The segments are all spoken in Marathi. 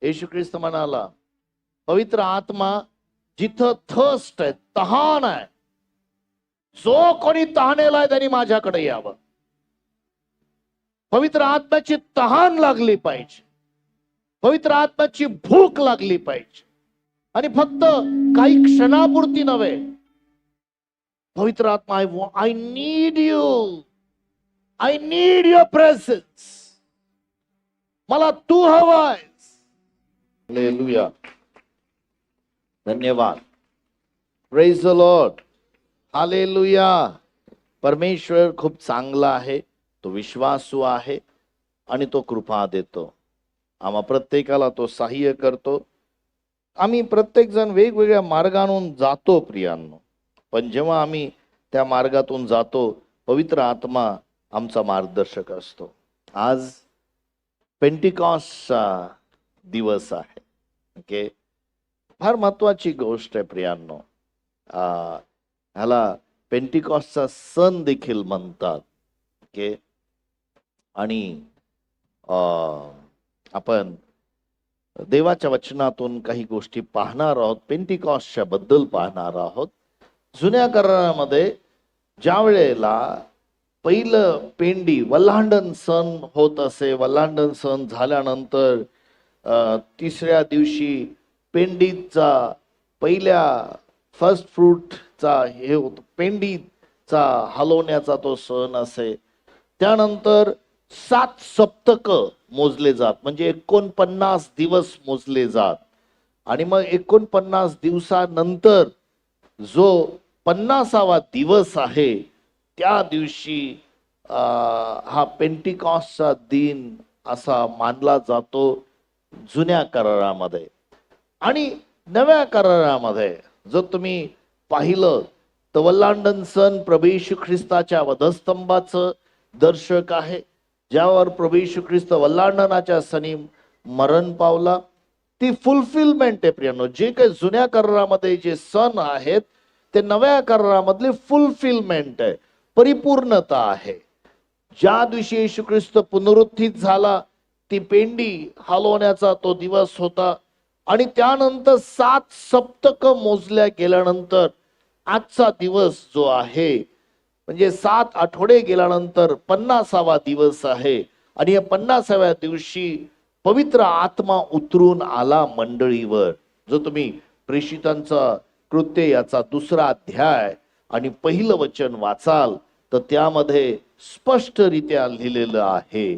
येशू ख्रिस्त म्हणाला, पवित्र आत्मा जिथं थर्स्ट आहे, तहान आहे, जो कोणी तहानेला आहे त्यांनी माझ्याकडे यावं. पवित्र आत्म्याची तहान लागली पाहिजे, पवित्र आत्म्याची भूक लागली पाहिजे. आणि फक्त काही क्षणापुरती नव्हे. पवित्र आत्मा, I need you, I need your presence, मला तू हवायस. हालेलुया, धन्यवाद, प्रेज द लॉर्ड, हालेलुया. परमेश्वर खूप चांगला आहे, तो विश्वासू आहे आणि तो कृपा देतो. आम्हा प्रत्येकाला तो सहाय्य करतो. आम्ही प्रत्येक जण वेगवेगळ्या मार्गातून जातो प्रियांनो, पण जेव्हा आम्ही त्या मार्गातून जातो, पवित्र आत्मा आमचा मार्गदर्शक असतो. आज पेंटिकॉस्टचा दिवस आहे. ओके, फार महत्वाची गोष्ट आहे प्रियांनो. ह्याला पेंटिकॉस्टचा सण देखील म्हणतात. ओके, आणि आपण देवाच्या वचनातून काही गोष्टी पाहणार आहोत, पेंटिकॉस्टच्या बद्दल पाहणार आहोत. जुन्या करारामध्ये ज्या वेळेला पहिलं पेंडी वल्हांडण सण होत असे, वल्हांडण सण झाल्यानंतर तिसऱ्या दिवशी पेंडीचा पहिल्या फर्स्ट फ्रूटचा हे होत, पेंडीचा हलवण्याचा तो सण असे. त्यानंतर 7 सप्तक मोजले जात, म्हणजे 49 दिवस मोजले जात. आणि मग 49 दिवसानंतर जो 50वा दिवस आहे, त्या दिवशी हा पेंटिकॉस्टचा दिन असा मानला जातो जुन्या करारामध्ये. आणि नव्या करारामध्ये जर तुम्ही पाहिलं तर वल्हांडण सण प्रभू येशू ख्रिस्ताच्या वधस्तंभाचं दर्शक आहे, ज्यावर प्रभू येशू ख्रिस्त वल्हांडणाच्या सणी मरण पावला. ती फुलफिलमेंट आहे प्रियांनो. जे काही जुन्या करारामध्ये जे सण आहेत ते नव्या करारामधली फुलफिलमेंट आहे, परिपूर्णता आहे. ज्या दिवशी येशू ख्रिस्त पुनरुत्थित झाला, ती पेंडी हलवण्याचा तो दिवस होता. आणि त्यानंतर 7 सप्तक मोजल्या गेल्यानंतर आजचा दिवस जो आहे, म्हणजे 7 आठवडे गेल्यानंतर 50वा दिवस आहे. आणि या 50व्या दिवशी पवित्र आत्मा उतरून आला मंडळीवर. जो तुम्ही प्रेषितांचा कृत्य याचा 2रा अध्याय आणि पहिलं वचन वाचाल तर त्यामध्ये स्पष्टरित्या लिहिलेलं आहे.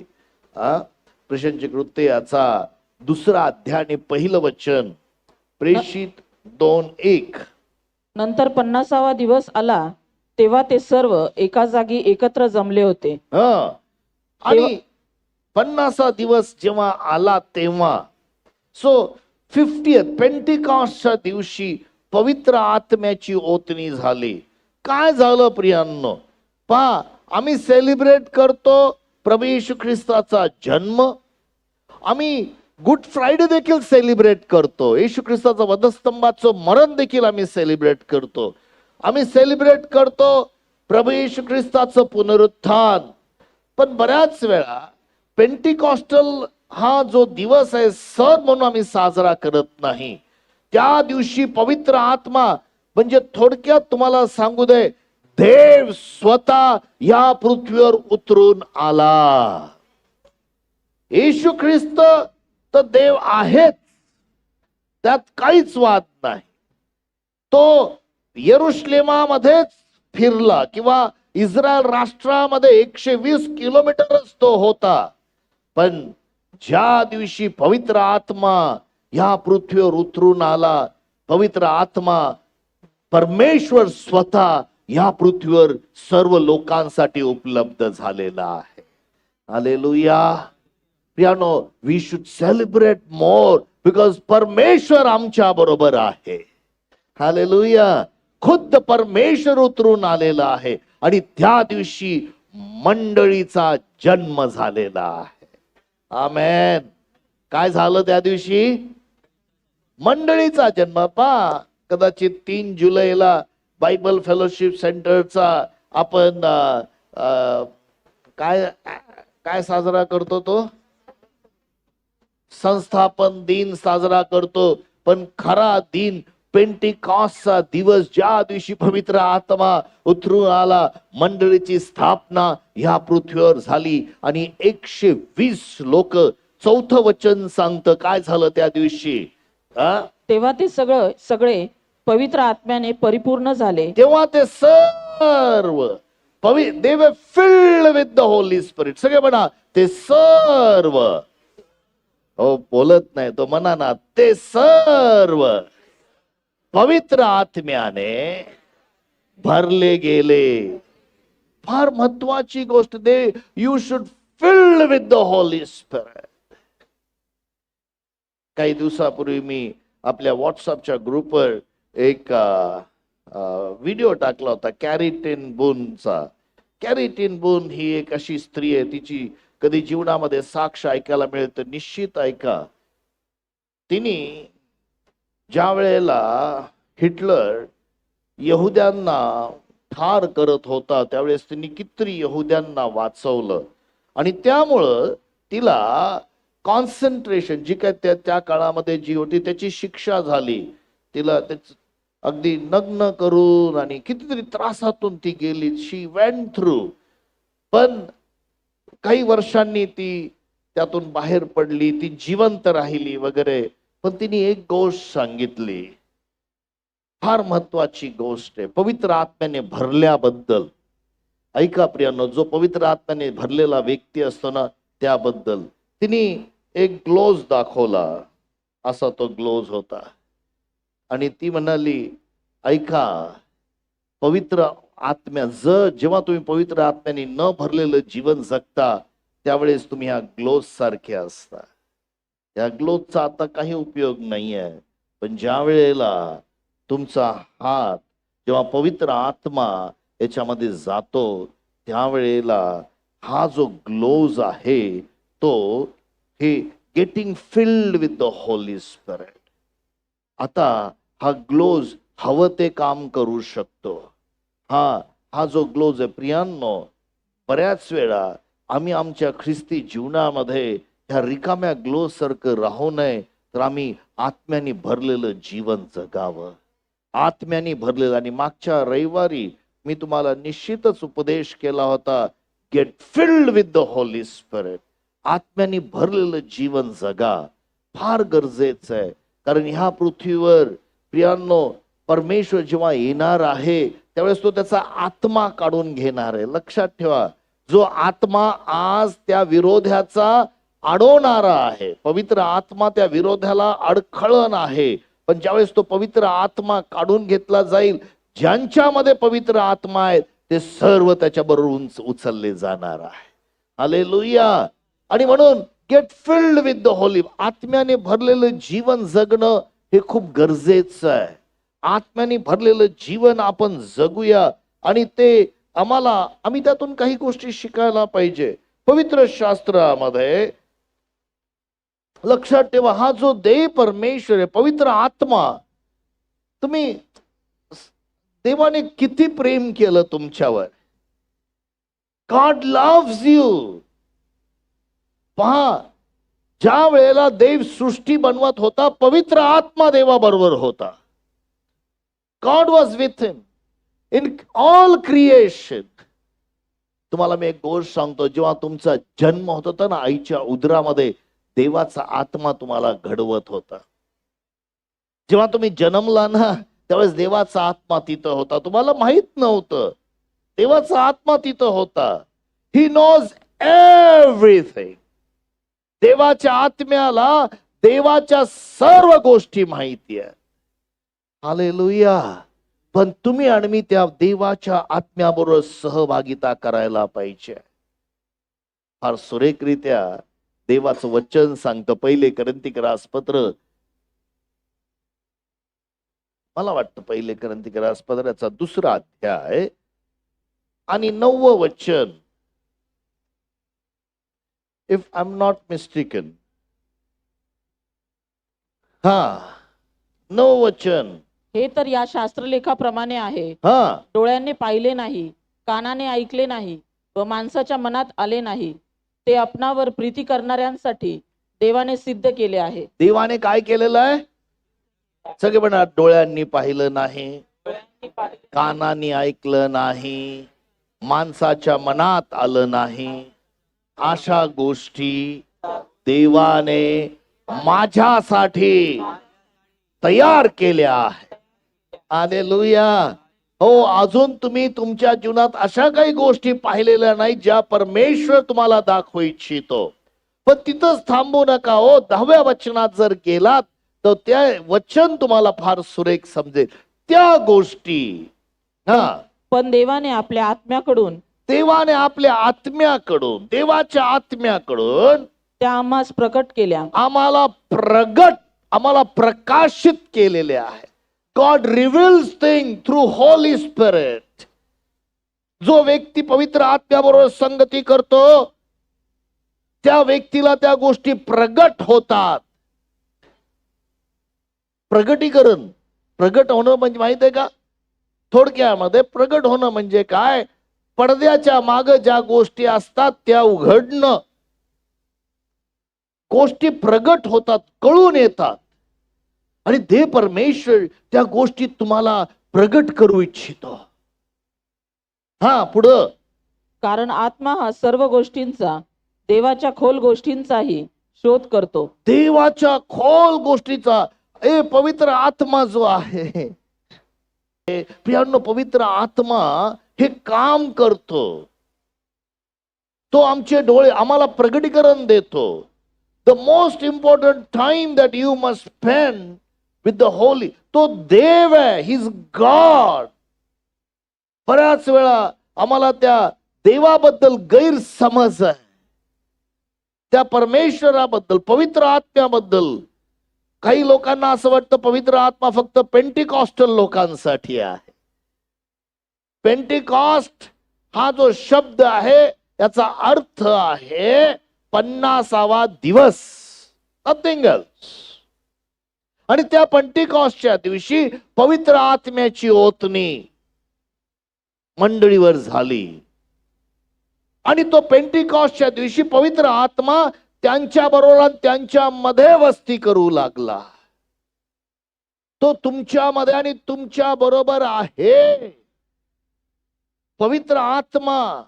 प्रेषितांचे कृत्य याचा 2रा अध्याय आणि पहिलं वचन, प्रेषित 2:1. नंतर 50वा दिवस आला, तेव्हा ते सर्व एका जागी एकत्र जमले होते. आणि 50वा दिवस जेव्हा आला तेव्हा, सो 50th पेंटिकॉस्टच्या दिवशी पवित्र आत्म्याची ओतणी झाली. काय झालं प्रियांनो? पहा, आम्ही सेलिब्रेट करतो प्रभू येशू ख्रिस्ताचा जन्म. आम्ही गुड फ्रायडे देखील सेलिब्रेट करतो. येशू ख्रिस्ताचं वधस्तंभाचं मरण देखील आम्ही सेलिब्रेट करतो. आम्ही सेलिब्रेट करतो प्रभू येशू ख्रिस्ताचं पुनरुत्थान. पण बऱ्याच वेळा पेंटिकॉस्टल हा जो दिवस आहे, सण म्हणून आम्ही साजरा करत नाही. त्या दिवशी पवित्र आत्मा, म्हणजे थोडक्यात तुम्हाला सांगू दे, देव स्वतः या पृथ्वीवर उतरून आला. येशू ख्रिस्त तर देव आहेत, त्यात काहीच वाद नाही. तो यरुशलेमामध्येच फिरला, किंवा इस्रायल राष्ट्रामध्ये 120 किलोमीटरच तो होता. पण ज्या दिवशी पवित्र आत्मा या पृथ्वीवर उतरून आला, पवित्र आत्मा परमेश्वर स्वतः या पृथ्वीवर सर्व लोकांसाठी उपलब्ध झालेला आहे. हालेलुया. प्रियानो, we should celebrate more because परमेश्वर आमच्या बरोबर आहे. हालेलुया. खुद्द परमेश्वर उतरून आलेला आहे आणि त्या दिवशी मंडळीचा जन्म झालेला आहे. आमेन. काय झालं त्या दिवशी? मंडळीचा जन्म. पहा, कदाचित 3 जुलैला बायबल फेलोशिप सेंटरचा आपण काय काय साजरा करतो? तो संस्थापन दिन साजरा करतो, पण खरा दिन पेंटिकॉस्टचा दिवस, ज्या दिवशी पवित्र आत्मा उतरून आला, मंडळीची स्थापना ह्या पृथ्वीवर झाली आणि 120 लोक, चौथं वचन सांगतं काय झालं त्या दिवशी. तेव्हा ते सगळे पवित्र आत्म्याने परिपूर्ण झाले. तेव्हा ते सर्व they were filled with the Holy Spirit. सगळे म्हणा ते सर्व. हो, बोलत नाही तो, म्हणा ना ते सर्व पवित्र आत्म्याने भरले गेले. फार महत्वाची गोष्ट, they you should filled with the Holy Spirit. काही दिवसापूर्वी मी आपल्या व्हॉट्सअपच्या ग्रुपवर एक व्हिडिओ टाकला होता कॅरी टेन बूनचा. कॅरी टेन बून ही एक अशी स्त्री आहे, तिची कधी जीवनामध्ये साक्ष ऐकायला मिळेल तर निश्चित ऐका. तिने ज्या वेळेला हिटलर यहुद्यांना ठार करत होता त्यावेळेस त्यांनी कितीतरी यहुद्यांना वाचवलं आणि त्यामुळं तिला कॉन्सन्ट्रेशन जी काय त्या काळामध्ये जी होती त्याची शिक्षा झाली. तिला अगदी नग्न करून आणि कितीतरी त्रासातून ती गेली. शी वेंट थ्रू. पण काही वर्षांनी ती त्यातून बाहेर पडली, ती जिवंत राहिली वगैरे. पण तिने एक गोष्ट सांगितली, फार महत्वाची गोष्ट आहे, पवित्र आत्म्याने भरल्याबद्दल. ऐका प्रियांनो, जो पवित्र आत्म्याने भरलेला व्यक्ती असतो ना त्याबद्दल तिने एक ग्लोव्ज दाखवला. असा तो ग्लोव्ज होता आणि ती म्हणाली, ऐका, पवित्र आत्म्या जेव्हा तुम्ही पवित्र आत्म्याने न भरलेलं जीवन जगता त्यावेळेस तुम्ही ह्या ग्लोव्ज सारखे असता. या ग्लोव्जचा आता काही उपयोग नाही आहे. पण ज्या वेळेला तुमचा हात, जेव्हा पवित्र आत्मा याच्यामध्ये जातो त्यावेळेला हा जो ग्लोव्ज आहे तो हे getting field with the Holy spirit. आता हा ग्लोव्ज हवं ते काम करू शकतो. हा जो ग्लोव्ज आहे प्रियांनो, बऱ्याच वेळा आम्ही आमच्या ख्रिस्ती जीवनामध्ये ह्या रिकाम्या ग्लोव्ज सारखं राहू नये, तर आम्ही आत्म्याने भरलेलं जीवन जगावं. आत्म्याने भरलेलं. आणि मागच्या रविवारी मी तुम्हाला निश्चितच उपदेश केला होता, get filled with the Holy Spirit. आत्म्याने भरलेलं जीवन जगा, फार गरजेचं आहे. कारण ह्या पृथ्वीवर प्रियांनो परमेश्वर जेव्हा येणार आहे त्यावेळेस तो त्याचा आत्मा काढून घेणार आहे. लक्षात ठेवा, जो आत्मा आज त्या विरोधाचा अडवणारा आहे, पवित्र आत्मा त्या विरोधाला अडखळण आहे. पण ज्यावेळेस तो पवित्र आत्मा काढून घेतला जाईल, ज्यांच्यामध्ये पवित्र आत्मा आहे ते सर्व त्याच्याबरोबर उचलले जाणार आहे. हालेलुया. आणि म्हणून get filled with the Holy. आत्म्याने भरलेलं जीवन जगणं हे खूप गरजेचं आहे. आत्म्याने भरलेलं जीवन आपण जगूया आणि ते आम्ही त्यातून काही गोष्टी शिकायला पाहिजे. पवित्र शास्त्रामध्ये लक्षात ठेवा, हा जो देव परमेश्वर आहे, पवित्र आत्मा, तुम्ही देवाने किती प्रेम केलं तुमच्यावर. God loves you. पहा, ज्या वेळेला देव सृष्टी बनवत होता पवित्र आत्मा देवाबरोबर होता. God was with him in all creation. तुम्हाला मी एक गोष्ट सांगतो, जेव्हा तुमचा जन्म होत होता ना आईच्या उदरामध्ये, देवाचा आत्मा तुम्हाला घडवत होता. जेव्हा तुम्ही जन्मला ना त्यावेळेस देवाचा आत्मा तिथं होता. तुम्हाला माहित नव्हतं, देवाचा आत्मा तिथं होता. He knows everything. देवाच्या आत्म्याला देवाच्या सर्व गोष्टी माहिती आहे. हालेलुया. पण तुम्ही आणि मी त्या देवाच्या आत्म्याबरोबर सहभागिता करायला पाहिजे. फार सुरेखरित्या देवाचं वचन सांगतं. पहिले कोरिन्थीकरासपत्र, मला वाटतं पहिले कोरिन्थीकरासपत्राचा 2रा अध्याय आणि 9वं वचन, if I am not mistaken. 9वं वचन. हे तर या शास्त्रलेखाप्रमाणे आहे, हा, डोळ्यांनी पाहिले नाही, कानाने ऐकले नाही व माणसाच्या मनात आले नाही, ते आपणावर प्रीती करणाऱ्यांसाठी देवाने सिद्ध केले आहे. देवाने काय केलेलं आहे? सगळे म्हणा, डोळ्यांनी पाहिलं नाही, कानांनी ऐकलं नाही, माणसाच्या मनात आलं नाही, अशा गोष्टी देवाने माझ्यासाठी तयार केल्या आहेत. हालेलुया. हो, अजून तुम्ही तुमच्या जीवनात अशा काही गोष्टी पाहिलेल्या नाही ज्या परमेश्वर तुम्हाला दाखवू इच्छितो. पण तिथंच थांबू नका हो. 10व्या वचनात जर गेलात तर त्या वचन तुम्हाला फार सुरेख समजेल. त्या गोष्टी पण देवाने आपल्या आत्म्याकडून देवाच्या आत्म्याकडून त्या आम्हास प्रकट केल्या. आम्हाला प्रकाशित केलेले आहे. God reveals thing through Holy Spirit. जो व्यक्ती पवित्र आत्म्याबरोबर संगती करतो त्या व्यक्तीला त्या गोष्टी प्रगट होतात. प्रगट होणं म्हणजे माहित आहे का? थोडक्यामध्ये प्रगट होणं म्हणजे काय? पडद्याच्या मागे ज्या गोष्टी असतात त्या उघडणं. गोष्टी प्रगट होतात, कळून येतात आणि देव परमेश्वर त्या गोष्टी तुम्हाला प्रगट करू इच्छितो. पुढं. कारण आत्मा हा सर्व गोष्टींचा, देवाच्या खोल गोष्टींचाही शोध करतो. देवाच्या खोल गोष्टीचा पवित्र आत्मा जो आहे, प्रियांनो, पवित्र आत्मा हे काम करतो. तो आमचे डोळे आम्हाला प्रगटीकरण देतो. The most important time that you must spend with the Holy, तो देव आहे. He is God. बऱ्याच वेळा आम्हाला त्या देवाबद्दल गैरसमज आहे. त्या परमेश्वराबद्दल, पवित्र आत्म्याबद्दल काही लोकांना असं वाटतं पवित्र आत्मा फक्त पेंटिकॉस्टल लोकांसाठी आहे. पेंटिकॉस्ट हा जो शब्द आहे याचा अर्थ आहे 50वा दिवस, नथिंग एल्स. आणि त्या पेंटिकॉस्टच्या दिवशी पवित्र आत्म्याची ओतणी मंडळीवर झाली आणि तो पेंटिकॉस्टच्या दिवशी पवित्र आत्मा त्यांच्या बरोबर त्यांच्या मध्ये वस्ती करू लागला. तो तुमच्यामध्ये आणि तुमच्या बरोबर आहे, पवित्र आत्मा.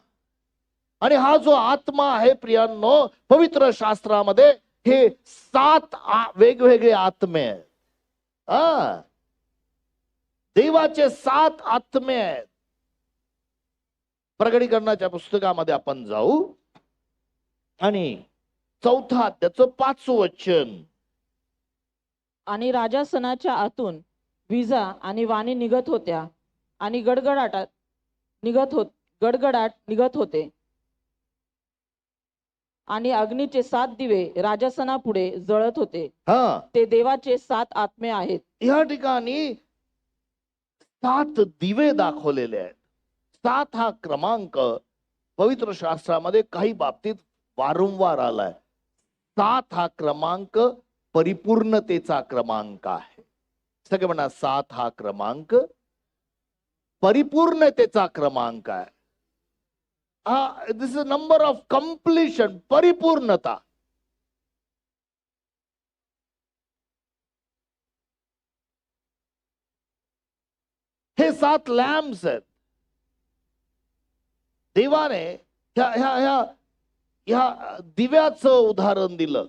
आणि हा जो आत्मा आहे प्रियांनो, पवित्र शास्त्रामध्ये हे 7 वेगवेगळे आत्मे आहेत. देवाचे 7 आत्मे आहेत. प्रकटीकरणाच्या पुस्तकामध्ये आपण जाऊ आणि 4 अध्यायाचं 5वं वचन. आणि राजासनाच्या आतून विजा आणि वाणी निघत होत्या आणि गडगडाट निघत होते आणि अग्नीचे 7 दिवे राजासनापुढे जळत होते. ते देवाचे 7 आत्मे आहेत. या ठिकाणी 7 दिवे दाखवलेले आहेत. 7 हा क्रमांक पवित्र शास्त्रामध्ये काही बाबतीत वारंवार आलाय. 7 हा क्रमांक परिपूर्णतेचा क्रमांक आहे. सगळे म्हणा, 7 हा क्रमांक परिपूर्णतेचा क्रमांक आहे. दिस इज नंबर ऑफ कंप्लीशन, परिपूर्णता. हे 7 लॅम्प्स आहेत. देवाने ह्या दिव्याचं उदाहरण दिलं.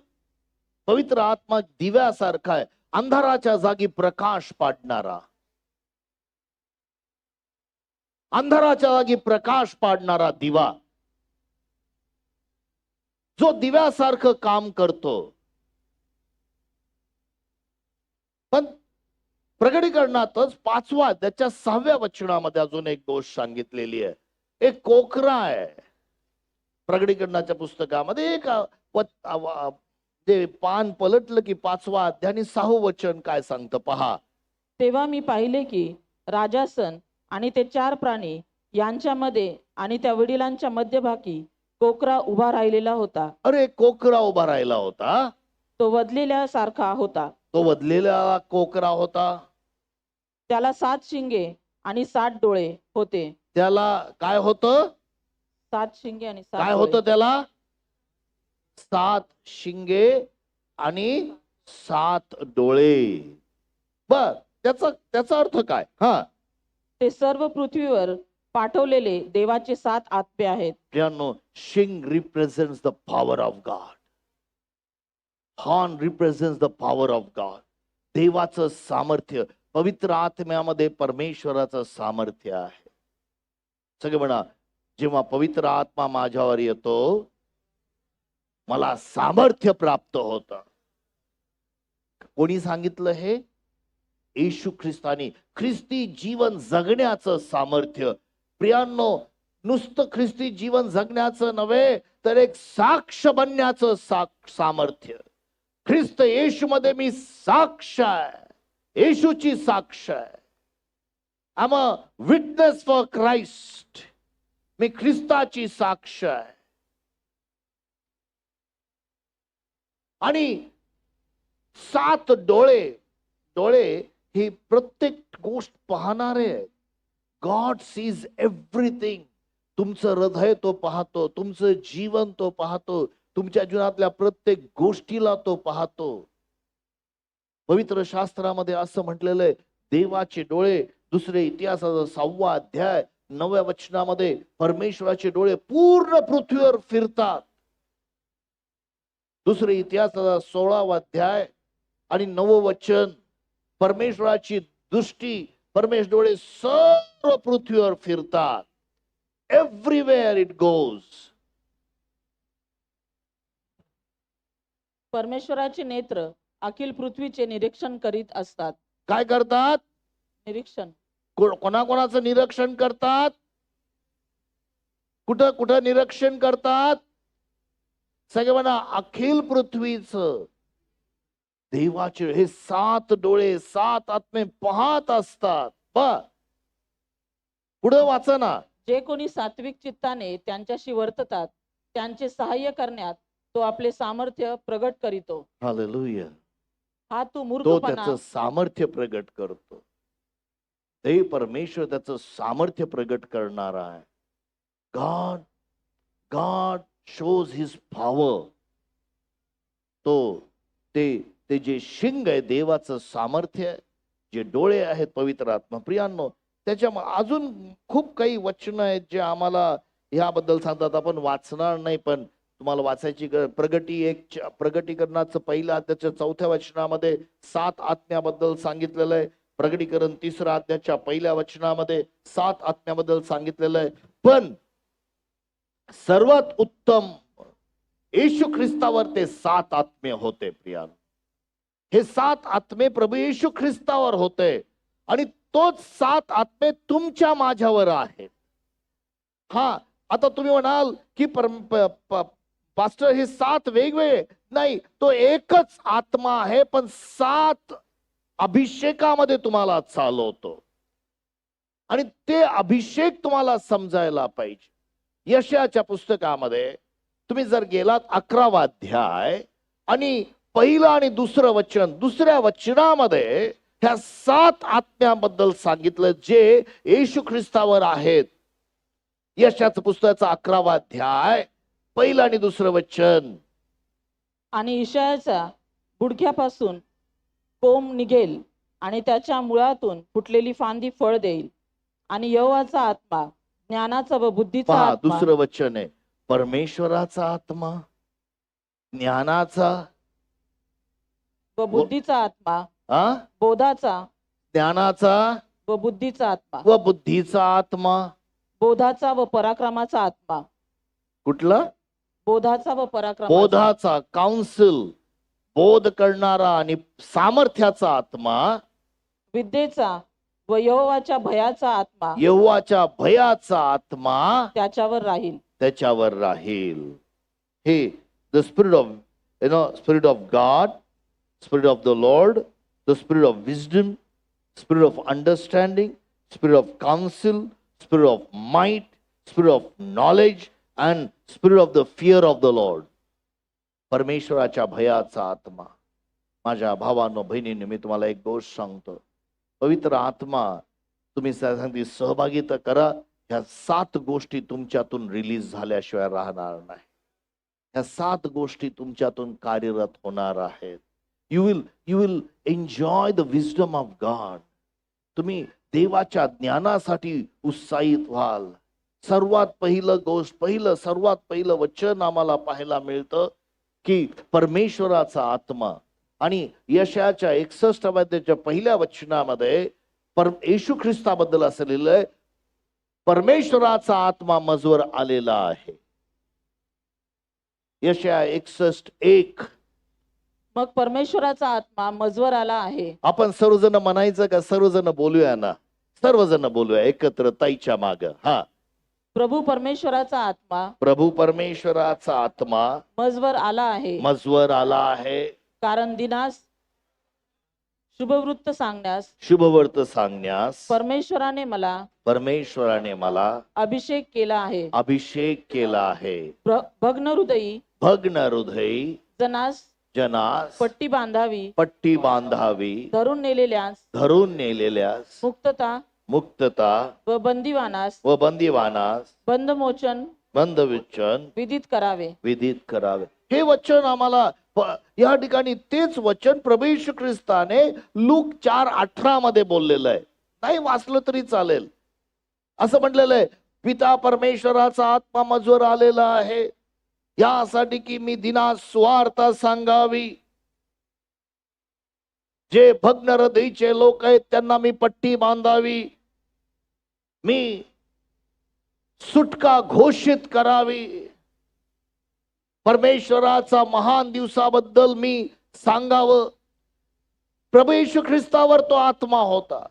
पवित्र आत्मा दिव्यासारखा आहे, अंधाराच्या जागी प्रकाश पाडणारा. अंधाराच्या जागी प्रकाश पाडणारा दिवा, जो दिव्यासारखं काम करतो. पण प्रकटीकरणातच 5व्या अध्यायाच्या 6व्या वचनामध्ये अजून एक गोष्ट सांगितलेली आहे. एक कोकरा आहे. प्रकटीकरणाच्या पुस्तकामध्ये एक जे पान पलटलं की 5वा अध्याय आणि 6वं वचन काय सांगतं पहा. तेव्हा मी पाहिले की राजासन आणि ते 4 प्राणी यांच्यामध्ये आणि त्या वडिलांच्या मध्यभागी कोकरा उभा राहिलेला होता. अरे, कोकरा उभा राहिला होता. तो वधलेल्या सारखा होता. तो वधलेला कोकरा होता. त्याला 7 शिंगे आणि 7 डोळे होते. त्याला काय होतं? 7 शिंगे आणि 7 काय होतं त्याला? 7 शिंगे आणि 7 डोळे. बर, त्याचा अर्थ काय? हा, ते सर्व पृथ्वीवर पाठवलेले देवाचे 7 आत्मे आहेत. प्रियांनो, शिंग represents the power of God. Horn represents the power of God. देवाचं सामर्थ्य, पवित्र आत्म्यामध्ये परमेश्वराचं सामर्थ्य आहे. सगळे म्हणा, जेव्हा पवित्र आत्मा माझ्यावर येतो मला सामर्थ्य प्राप्त होतं. कोणी सांगितलं हे? येशू ख्रिस्तानी. ख्रिस्ती जीवन जगण्याचं सामर्थ्य. प्रियांनो, नुसतं ख्रिस्ती जीवन जगण्याचं नव्हे तर एक साक्ष बनण्याचं सामर्थ्य. ख्रिस्त येशू मध्ये मी साक्ष आहे, येशूची साक्ष आहे. I am a witness for Christ. मी ख्रिस्ताची साक्ष आहे. आणि 7 डोळे ही प्रत्येक गोष्ट पाहणारे आहेत. God sees everything. तुमचं हृदय तो पाहतो, तुमचं जीवन तो पाहतो, तुमच्या जीवनातल्या प्रत्येक गोष्टीला तो पाहतो. पवित्र शास्त्रामध्ये असं म्हटलेलं आहे, देवाचे डोळे. दुसरे इतिहासाचा 6वा अध्याय 9व्या वचनामध्ये परमेश्वराचे डोळे पूर्ण पृथ्वीवर फिरतात. दुसरे इतिहासाचा 16वा अध्याय आणि 9वं वचन, परमेश्वराची दृष्टी, परमेश्वर डोळे सर्व पृथ्वीवर फिरतात. Everywhere it goes. परमेश्वराचे नेत्र अखिल पृथ्वीचे निरीक्षण करीत असतात. काय करतात? निरीक्षण. कोणाकोणाचं निरीक्षण करतात? कुठं कुठं निरीक्षण करतात? सगळे म्हणा, अखिल पृथ्वीचं. देवाचे हे 7 डोळे, 7 आत्मे पाहत असतात. पुढे वाचा ना. जे कोणी सात्विक चित्ताने त्यांच्याशी वर्ततात त्यांचे सहाय्य करण्यात तो आपले सामर्थ्य प्रगट करीतो. हालेलुया. हा तू तो मूर्खपणा त्याचं सामर्थ्य प्रगट करतो. ते परमेश्वर त्याचं सामर्थ्य प्रगट करणार आहे. God shows his power. ते जे शिंग आहे देवाचं सामर्थ्य, जे डोळे आहेत पवित्र आत्मा. प्रियांनो, त्याच्या अजून खूप काही वचन आहेत जे आम्हाला ह्याबद्दल सांगतात. आपण वाचणार नाही, पण तुम्हाला वाचायची प्रगटीकरणाचं पहिल्या अध्यायाच्या 4थ्या वचनामध्ये 7 आत्म्याबद्दल सांगितलेलं आहे. प्रगटीकरण 3ऱ्या अध्यायाच्या पहिल्या वचनामध्ये 7 आत्म्याबद्दल सांगितलेलं आहे. पण सर्वात उत्तम येशू ख्रिस्तावर ते 7 आत्मे होते. प्रियांनो, हे 7 आत्मे प्रभू येशू ख्रिस्तावर होते आणि तोच 7 आत्मे तुमच्या माझ्यावर आहेत. हा, आता तुम्ही म्हणाल की पास्टर हे 7 वेगवेगळे नाही, तो एकच आत्मा आहे, पण 7 अभिषेकामध्ये तुम्हाला चालवतो. आणि ते अभिषेक तुम्हाला समजायला पाहिजे. यशाच्या पुस्तकामध्ये तुम्ही जर गेलात 11वा अध्याय आणि पहिलं आणि दुसरं वचन, दुसऱ्या वचनामध्ये ह्या 7 आत्म्याबद्दल सांगितलं जे येशू ख्रिस्तावर आहेत. यशाचं पुस्तकाचा 11वा अध्याय पहिलं आणि दुसरं वचन. आणि इशायाच्या गुडघ्यापासून कोंब निघेल आणि त्याच्या मुळातून फुटलेली फांदी फळ देईल. आणि यहोवाचा आत्मा, ज्ञानाचा व बुद्धीचा पहा, आत्मा. दुसरं वचन आहे, परमेश्वराचा आत्मा, ज्ञानाचा व बुद्धीचा आत्मा, बोधाचा, ज्ञानाचा व बुद्धीचा आत्मा, व बुद्धीचा आत्मा. बोधाचा व पराक्रमाचा आत्मा. कुठला? बोधाचा व पराक्रमाचा. बोधाचा, काउन्सिल, बोध करणारा आणि सामर्थ्याचा आत्मा. विद्येचा व यहोवाच्या भयाचा आत्मा. यहोवाच्या भयाचा आत्मा त्याच्यावर राहील. त्याच्यावर राहील. हे the spirit of spirit of God, spirit of the Lord, the spirit of wisdom, spirit of understanding, spirit of council, spirit of might, spirit of knowledge and spirit of the fear of the Lord. परमेश्वराच्या भयाचा आत्मा. माझ्या भावांनो, बहिणींनो, मी तुम्हाला एक गोष्ट सांगतो. पवित्र आत्मा तुम्ही सांगते सहभागी तर करा. ह्या 7 गोष्टी तुमच्यातून रिलीज झाल्याशिवाय राहणार नाही. ह्या 7 गोष्टी तुमच्यातून कार्यरत होणार आहेत. You will enjoy the wisdom of God. तुम्ही देवाच्या ज्ञानासाठी उत्साहित व्हाल. सर्वात सर्वात पहिलं वचन आम्हाला पाहायला मिळतं की परमेश्वराचा आत्मा. आणि यशाच्या 61 अध्यायाच्या पहिल्या वचनामध्ये येशू ख्रिस्ताबद्दल असं लिहिलंय, परमेश्वराचा आत्मा मजवर आलेला आहे. यशया 61:1. मग परमेश्वराचा आत्मा मजवर आला आहे. आपण सर्वजण म्हणायचं का? सर्वजण बोलूया ना, सर्वजण बोलूया एकत्र ताईच्या माग. हा. प्रभू परमेश्वराचा आत्मा प्रभू परमेश्वराचा आत्मा मजवर आला आहे. मजवर आला आहे. कारण दिनास शुभवृत्त सांगण्यास शुभवर्त सांगण्यास परमेश्वराने मला अभिषेक केला आहे. अभिषेक केला आहे. भग्न हृदयी भग्न हृदयी जनास पट्टी बांधावी, धरून नेलेल्यास मुक्तता व बंदिवानास बंधविमोचन विदित करावे. हे वचन आम्हाला या ठिकाणी तेच वचन प्रभू येशू ख्रिस्ताने लूक 4:18 मध्ये बोललेलं आहे. नाही वाचलं तरी चालेल. असं म्हटलेलं आहे, पिता परमेश्वराचा आत्मा मजवर आलेला आहे यासाठी की मी दिनास सुवार्ता सांगावी. जे भग्न हृदयीचे लोक आहेत त्यांना मी पट्टी बांधावी, मी सुटका घोषित करावी. परमेश्वराचा महान दिवसाबद्दल मी सांगावं. प्रभू येशू ख्रिस्तावर तो आत्मा होता.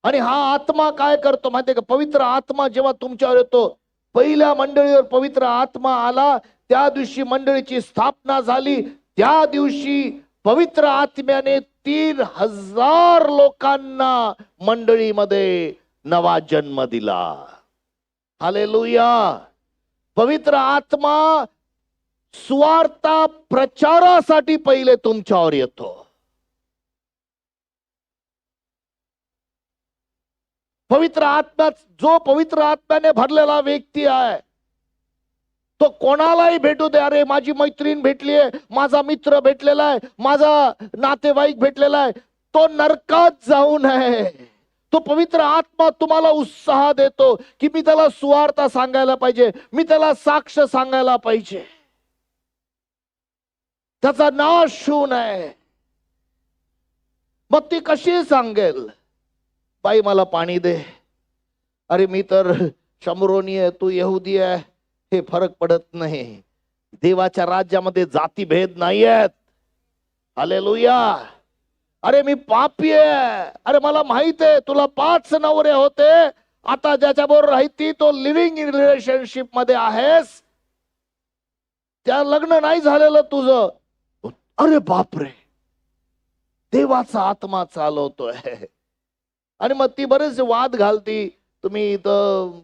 आणि हा आत्मा काय करतो माहितीये का? पवित्र आत्मा जेव्हा तुमच्यावर येतो, पहिल्या मंडळीवर पवित्र आत्मा आला, त्या दिवशी मंडळीची स्थापना झाली. त्या दिवशी पवित्र आत्म्याने 3,000 लोकांना मंडळीमध्ये नवा जन्म दिला. हालेलुया. पवित्र आत्मा सुवार्ता प्रचारासाठी पहिले तुमच्यावर येतो. जो पवित्र आत्म्याने भरलेला व्यक्ती आहे तो कोणालाही भेटू दे. अरे माझी मैत्रीण भेटली आहे, माझा मित्र भेटलेला आहे, माझा नातेवाईक भेटलेला आहे, तो नरकात जाऊ नये. तो पवित्र आत्मा तुम्हाला उत्साह देतो की मी त्याला सुवार्ता सांगायला पाहिजे, मी त्याला साक्ष सांगायला पाहिजे, त्याचा नाश होऊ नये. मग ती कशी सांगेल? बाई मला पाणी दे. अरे मी तर शमरोनी आहे, तू यहुदी आहे, हे फरक पडत नाही. देवाच्या राज्यामध्ये जातीभेद नाही आहेत. हालेलुया. अरे मी पापी आहे. अरे मला माहित आहे तुला 5 नवरे होते, आता ज्याच्याबरोबर राहती तो लिव्हिंग इन रिलेशनशिप मध्ये आहेस, त्या लग्न नाही झालेलं तुझं. अरे बापरे, देवाचा आत्मा चालवतोय. आणि मग ती बरेच वाद घालती. तुम्ही इथं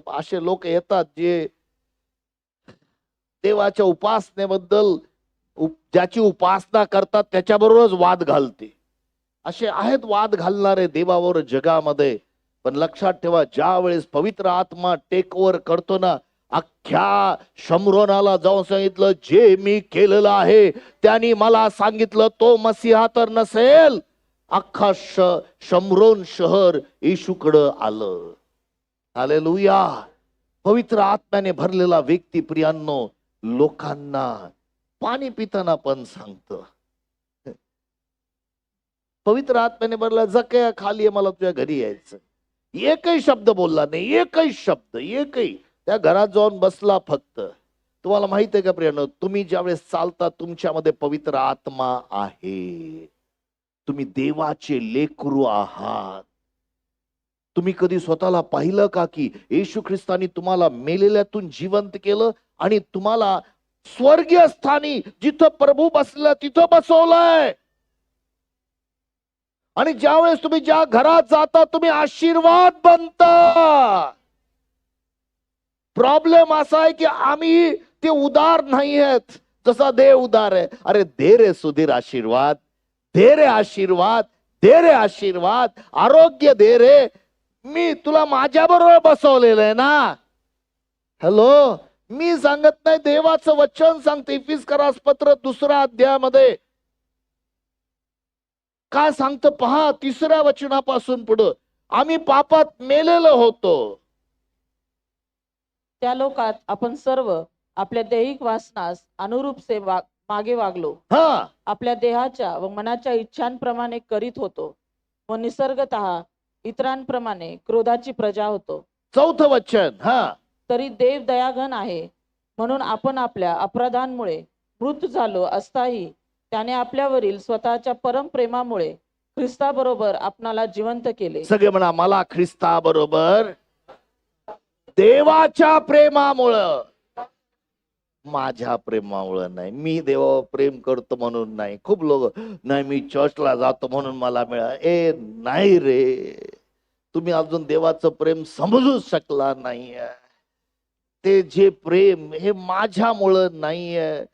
असे लोक येतात जे देवाच्या उपासनेबद्दल, ज्याची उपासना करतात त्याच्याबरोबरच वाद घालते. असे आहेत वाद घालणारे देवावर जगामध्ये. पण लक्षात ठेवा, ज्या वेळेस पवित्र आत्मा टेक ओव्हर करतो ना, अख्ख्या शमरोनाला जाऊन सांगितलं, जे मी केलेलं आहे त्यांनी मला सांगितलं तो मसीहा तर नसेल. अख्खा शमरोन शहर येशूकडं आलं. हालेलुया. पवित्र आत्म्याने भरलेला व्यक्ती प्रियांनो लोकांना पाणी पिताना पण सांगतो, पवित्र आत्म्याने भरला जकया खाली आहे, मला तुझ्या घरी यायचं. एकही शब्द बोलला नाही, एकही शब्द, एकही. त्या घरात जाऊन बसला फक्त. तुम्हाला माहित आहे का प्रियांनो, तुम्ही ज्यावेळेस चालता तुमच्यामध्ये पवित्र आत्मा आहे. तुम्ही देवाचे लेकरू आहात. तुम्ही कधी स्वतःला पाहिलं का की येशू ख्रिस्तानी तुम्हाला मेलेल्यातून जिवंत केलं आणि तुम्हाला स्वर्गीय स्थानी जिथं प्रभू बसला तिथं बसवलंय. आणि ज्यावेळेस तुम्ही ज्या घरात जाता तुम्ही आशीर्वाद बनता. प्रॉब्लेम असा आहे की आम्ही ते उदार नाही आहेत जसा देव उदार आहे. अरे दे रे सुधीर आशीर्वाद, दे रे आशीर्वाद, दे रे आशीर्वाद, आरोग्य दे रे. मी तुला माझ्या बरोबर बसवलेलं आहे ना. हॅलो, मी सांगत नाही, देवाचं वचन सांगते. इफिसकरास पत्र 2 अध्यायामध्ये काय सांगतं पहा, 3 वचनापासून पुढं. आम्ही पापात मेलेलो होतो. त्या लोकात आपण सर्व आपल्या दैहिक वासनास अनुरूप मागे वागलो. हा, आपल्या देहाच्या व मनाच्या इच्छांप्रमाणे करीत होतो व निसर्गतः इतरांप्रमाणे क्रोधाची प्रजा होतो. 4थं वचन. हा, तरी देव दयाघन आहे, म्हणून आपण आपल्या अपराधांमुळे मृत झालो असताही त्याने आपल्यावरील स्वतःच्या परम प्रेमामुळे ख्रिस्ताबरोबर आपणाला जिवंत केले. सगळे म्हणा, मला ख्रिस्ताबरोबर देवाच्या प्रेमामुळं, माझ्या प्रेमामुळं नाही. मी देवावर प्रेम करतो म्हणून नाही. खूप लोक, नाही मी चर्चला जातो म्हणून मला ए नाही रे, तुम्ही अजून देवाचं प्रेम समजूच शकला नाहीये. ते जे प्रेम हे माझ्यामुळं नाहीये.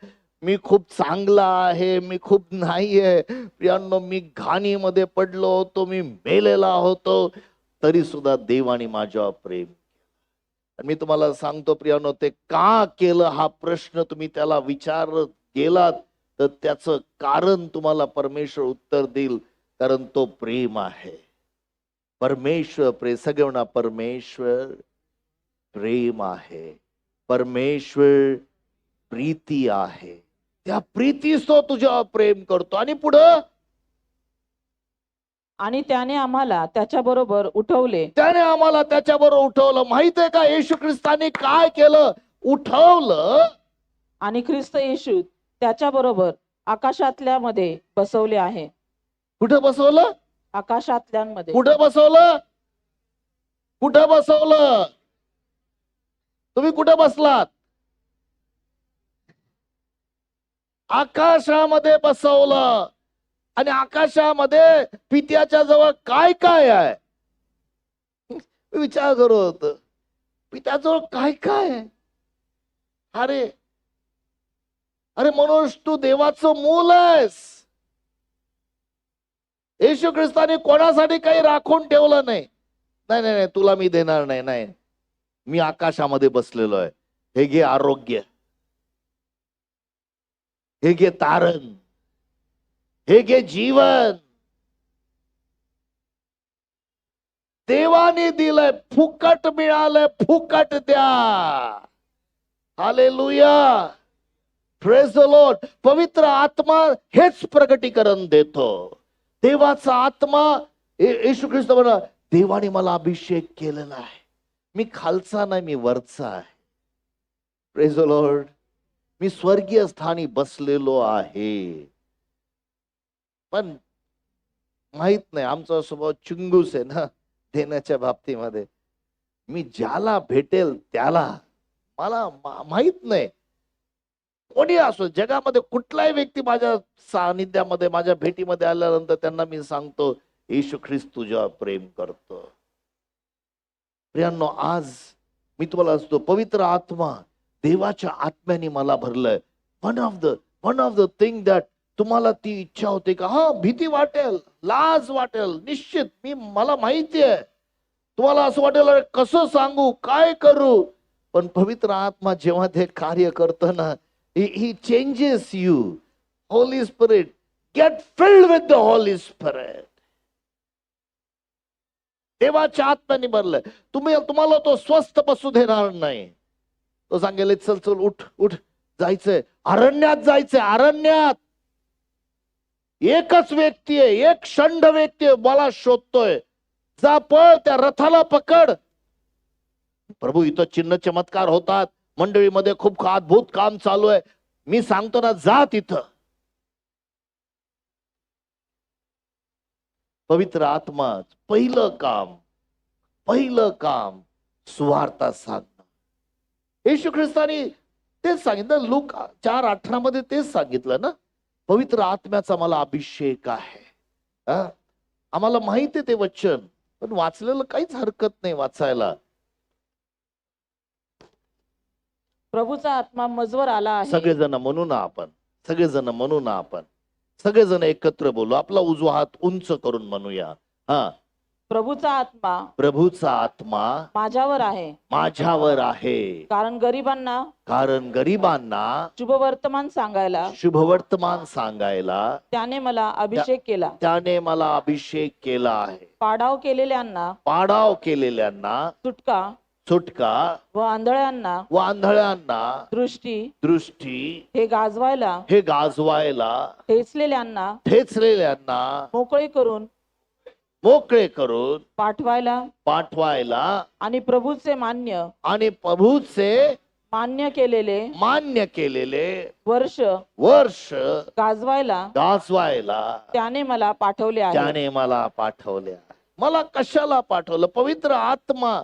मी खूप चांगला आहे, मी खूप नाहीये. प्रियांनो, मी घाणीमध्ये पडलो होतो, मी मेलेला होतो, तरी सुद्धा देवाने माझ्यावर प्रेम. मी तुम्हाला सांगतो प्रियांनो, ते का केलं हा प्रश्न तुम्ही त्याला विचारत गेलात तर त्याचं कारण तुम्हाला परमेश्वर उत्तर देईल. कारण तो प्रेम आहे. परमेश्वर सगळे म्हणा, परमेश्वर प्रेम आहे. परमेश्वर प्रीती आहे. त्या प्रीतीस तो तुझ्यावर प्रेम करतो. आणि पुढं, आणि त्याने आम्हाला त्याच्याबरोबर उठवले. त्याने आम्हाला त्याच्याबरोबर उठवलं. माहित आहे का येशू ख्रिस्ताने काय केलं? उठवलं. आणि ख्रिस्त येशू त्याच्याबरोबर आकाशातल्यामध्ये बसवले आहे. कुठं बसवलं? आकाशातल्यांमध्ये. कुठं बसवलं? कुठं बसवलं? तुम्ही कुठं बसलात? आकाशामध्ये बसवलं. आणि आकाशामध्ये पित्याच्या जवळ काय काय आहे? विचार करत होत, पित्याजवळ काय काय आहे? अरे अरे मनुष्य, तू देवाचं मूल आहेस. येशू ख्रिस्ताने कोणासाठी काही राखून ठेवलं नाही. नाही नाही नाही, तुला मी देणार नाही. नाही, मी आकाशामध्ये बसलेलो आहे. हे घे आरोग्य, हे घे तारण, हे घे जीवन. देवाने दिलंय, फुकट मिळालंय, फुकट द्या. Hallelujah, praise the Lord. पवित्र आत्मा हेच प्रगटीकरण देतो. देवाचा आत्मा, येशू ख्रिस्त म्हणा, देवाने मला अभिषेक केलेला आहे. मी खालचा नाही, मी वरचा आहे. Praise the Lord. मी स्वर्गीय स्थानी बसलेलो आहे. पण माहित नाही, आमचा स्वभाव चिंगूस आहे ना देण्याच्या बाबतीमध्ये. मी ज्याला भेटेल त्याला, मला माहित नाही कोणी असो जगामध्ये, कुठलाही व्यक्ती माझ्या सानिध्यामध्ये, माझ्या भेटीमध्ये आल्यानंतर त्यांना मी सांगतो, येशू ख्रिस्त तुझ्यावर प्रेम करतो. प्रियांनो, आज मी तुम्हाला असतो, पवित्र आत्मा, देवाच्या आत्म्याने मला भरलंय. One of the thing that, तुम्हाला ती इच्छा होते का? हा, भीती वाटेल, लाज वाटेल, निश्चित. मला माहिती आहे तुम्हाला असं वाटेल, कसं सांगू, काय करू. पण पवित्र आत्मा जेव्हा ते कार्य करतं ना, he changes you. Holy Spirit, get filled with the Holy Spirit. देवाच्या आत्म्याने भरलंय. तुम्हाला तो स्वस्थ बसू देणार नाही. तो सांगेल, चल चल, उठ उठ, जायचंय अरण्यात, जायचंय अरण्यात. एकच व्यक्ती आहे, एक षंड व्यक्ती आहे, मला शोधतोय. जा, पळ, त्या रथाला पकड. प्रभू, इथं चिन्ह चमत्कार होतात, मंडळीमध्ये खूप अद्भुत काम चालू आहे. मी सांगतो ना, जा तिथं. पवित्र आत्मा पहिलं काम सुवार्ता सांगणं. येशू ख्रिस्तानी तेच सांगितलं. लूक 4:18 मध्ये तेच सांगितलं ना, पवित्र आत्म्याचा मला अभिषेक आहे. आम्हाला माहिती आहे ते वचन, पण वाचलेलं काहीच हरकत नाही वाचायला. प्रभूचा आत्मा मजवर आला आहे. सगळेजण म्हणू ना आपण, सगळेजण एकत्र बोलू. आपला उजवा हात उंच करून म्हणूया. हा, प्रभूचा प्रभूचा आत्मा माझ्यावर आहे, माझ्यावर आहे, कारण गरिबांना शुभवर्तमान सांगायला शुभवर्तमान सांगायला त्याने मला अभिषेक केला. त्याने मला अभिषेक केला आहे. पाडाव केलेल्यांना सुटका व आंधळ्यांना दृष्टी हे गाजवायला ठेचलेल्यांना मोकळे करून पाठवायला आणि प्रभूचे मान्य केलेले वर्ष गाजवायला त्याने मला पाठवले आहे. मला कशाला पाठवलं? पवित्र आत्मा.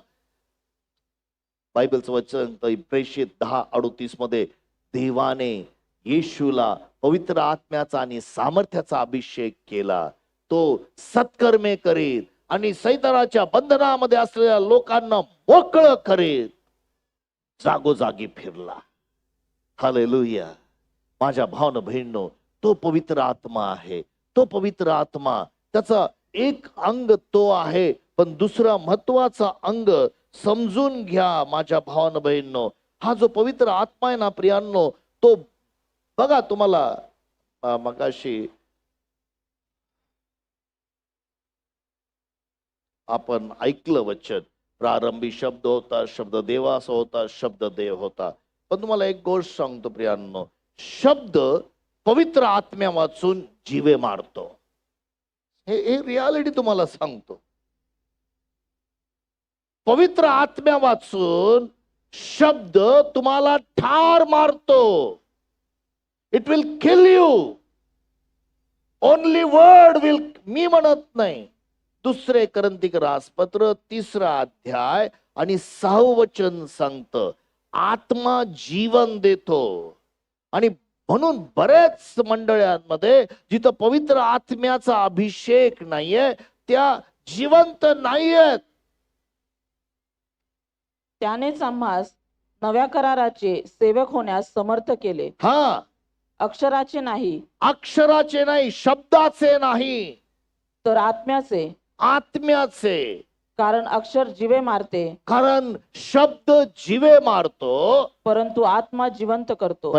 बायबलचं वचन प्रेषित 10:38 मध्ये देवाने येशूला पवित्र आत्म्याचा आणि सामर्थ्याचा अभिषेक केला. तो सत्कर्मे करीत आणि सैतानाच्या बंधनामध्ये असलेल्या लोकांना मोकळं करीत जागोजागी फिरला. हालेलुया. माझ्या भावना बहिणींनो, तो पवित्र आत्मा आहे. तो पवित्र आत्मा, त्याचा एक अंग तो आहे, पण दुसरा महत्वाचा अंग समजून घ्या माझ्या भावना बहिणींनो. हा जो पवित्र आत्मा आहे ना प्रियांनो, तो बघा, तुम्हाला मगाशी आपण ऐकलं वचन, प्रारंभी शब्द होता, शब्द देवाचा होता, शब्द देव होता. पण तुम्हाला एक गोष्ट सांगतो प्रियांनो, शब्द पवित्र आत्म्या वाचून जीवे मारतो. हे रियालिटी तुम्हाला सांगतो. पवित्र आत्म्या वाचून शब्द तुम्हाला ठार मारतो. It will kill you. Only word will. मी म्हणत नाही. 2 करंथिक रासपत्र 3रा अध्याय आणि 6वं वचन सांगतं, आत्मा जीवन देतो. आणि म्हणून बऱ्याच मंडळांमध्ये जिथं पवित्र आत्म्याचा अभिषेक नाहीये, त्या जिवंत नाहीयेत. त्यानेच आम्हास नव्या कराराचे सेवक होण्यास समर्थ केले. अक्षराचे नाही, शब्दाचे नाही, तर आत्म्याचे. कारण अक्षर जीवे मारते, कारण शब्द जीवे मारतो, परंतु आत्मा जिवंत करतो.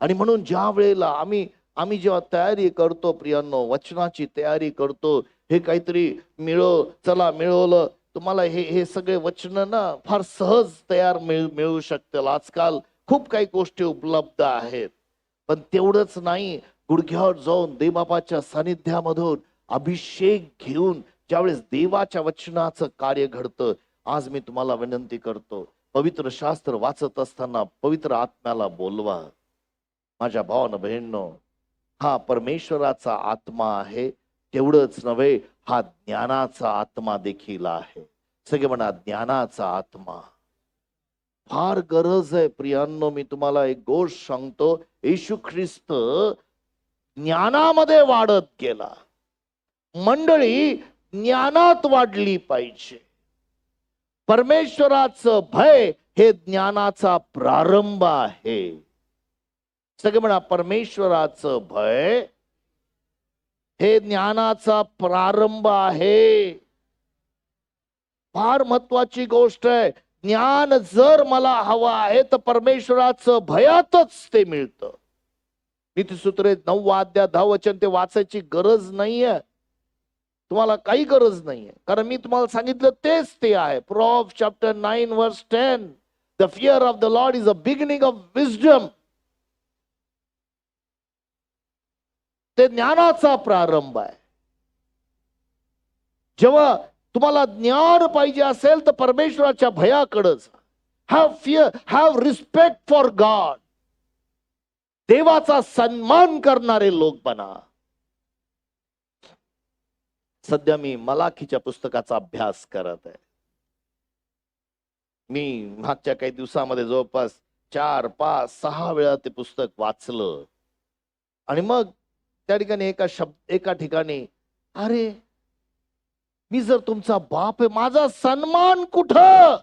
आणि म्हणून ज्या वेळेला आम्ही जेव्हा तयारी करतो प्रियांनो, वचनाची तयारी करतो, हे काहीतरी मिळवलं तुम्हाला, हे सगळे वचन ना फार सहज तयार मिळू शकतील. आजकाल खूप काही गोष्टी उपलब्ध आहेत. पण तेवढंच नाही, गुडघ्यावर जाऊन देवबापाच्या सानिध्यामधून अभिषेक घेऊन ज्यावेळेस देवाच्या वचनाचं कार्य घडतं. आज मी तुम्हाला विनंती करतो, पवित्र शास्त्र वाचत असताना पवित्र आत्म्याला बोलवा. माझ्या भावानं बहिणींनो, हा परमेश्वराचा आत्मा आहे. तेवढंच नव्हे, हा ज्ञानाचा आत्मा देखील आहे. सगळे म्हणा, ज्ञानाचा आत्मा. फार गरज आहे प्रियांनो. मी तुम्हाला एक गोष्ट सांगतो, येशू ख्रिस्त ज्ञानामध्ये वाढत गेला. मंडळी ज्ञानात वाढली पाहिजे. परमेश्वराचं भय हे ज्ञानाचा प्रारंभ आहे. सगळे म्हणा, परमेश्वराचं भय हे ज्ञानाचा प्रारंभ आहे. फार महत्वाची गोष्ट आहे. ज्ञान जर मला हवं आहे तर परमेश्वराचं भयातच ते मिळतं. नीतिसूत्रे 9 अध्याय 10 वचन ते वाचायची गरज नाहीये. तुम्हाला काही गरज नाहीये, कारण मी तुम्हाला सांगितलं तेच ते आहे. Proverbs chapter 9 verse 10, the fear of the Lord is the beginning of wisdom. ते ज्ञानाचा प्रारंभ आहे. जेव्हा तुम्हाला ज्ञान पाहिजे असेल तर परमेश्वराच्या भयाकडंच. Have fear, have respect for God. देवाचा सन्मान करणारे लोक बना. सध्या मी मलाखीच्या पुस्तकाचा अभ्यास करत आहे. मी मागच्या काही दिवसामध्ये जवळपास 4, 5, 6 वेळा ते पुस्तक वाचलं. आणि मग त्या ठिकाणी एका ठिकाणी, अरे मी जर तुमचा बाप आहे, माझा सन्मान कुठं?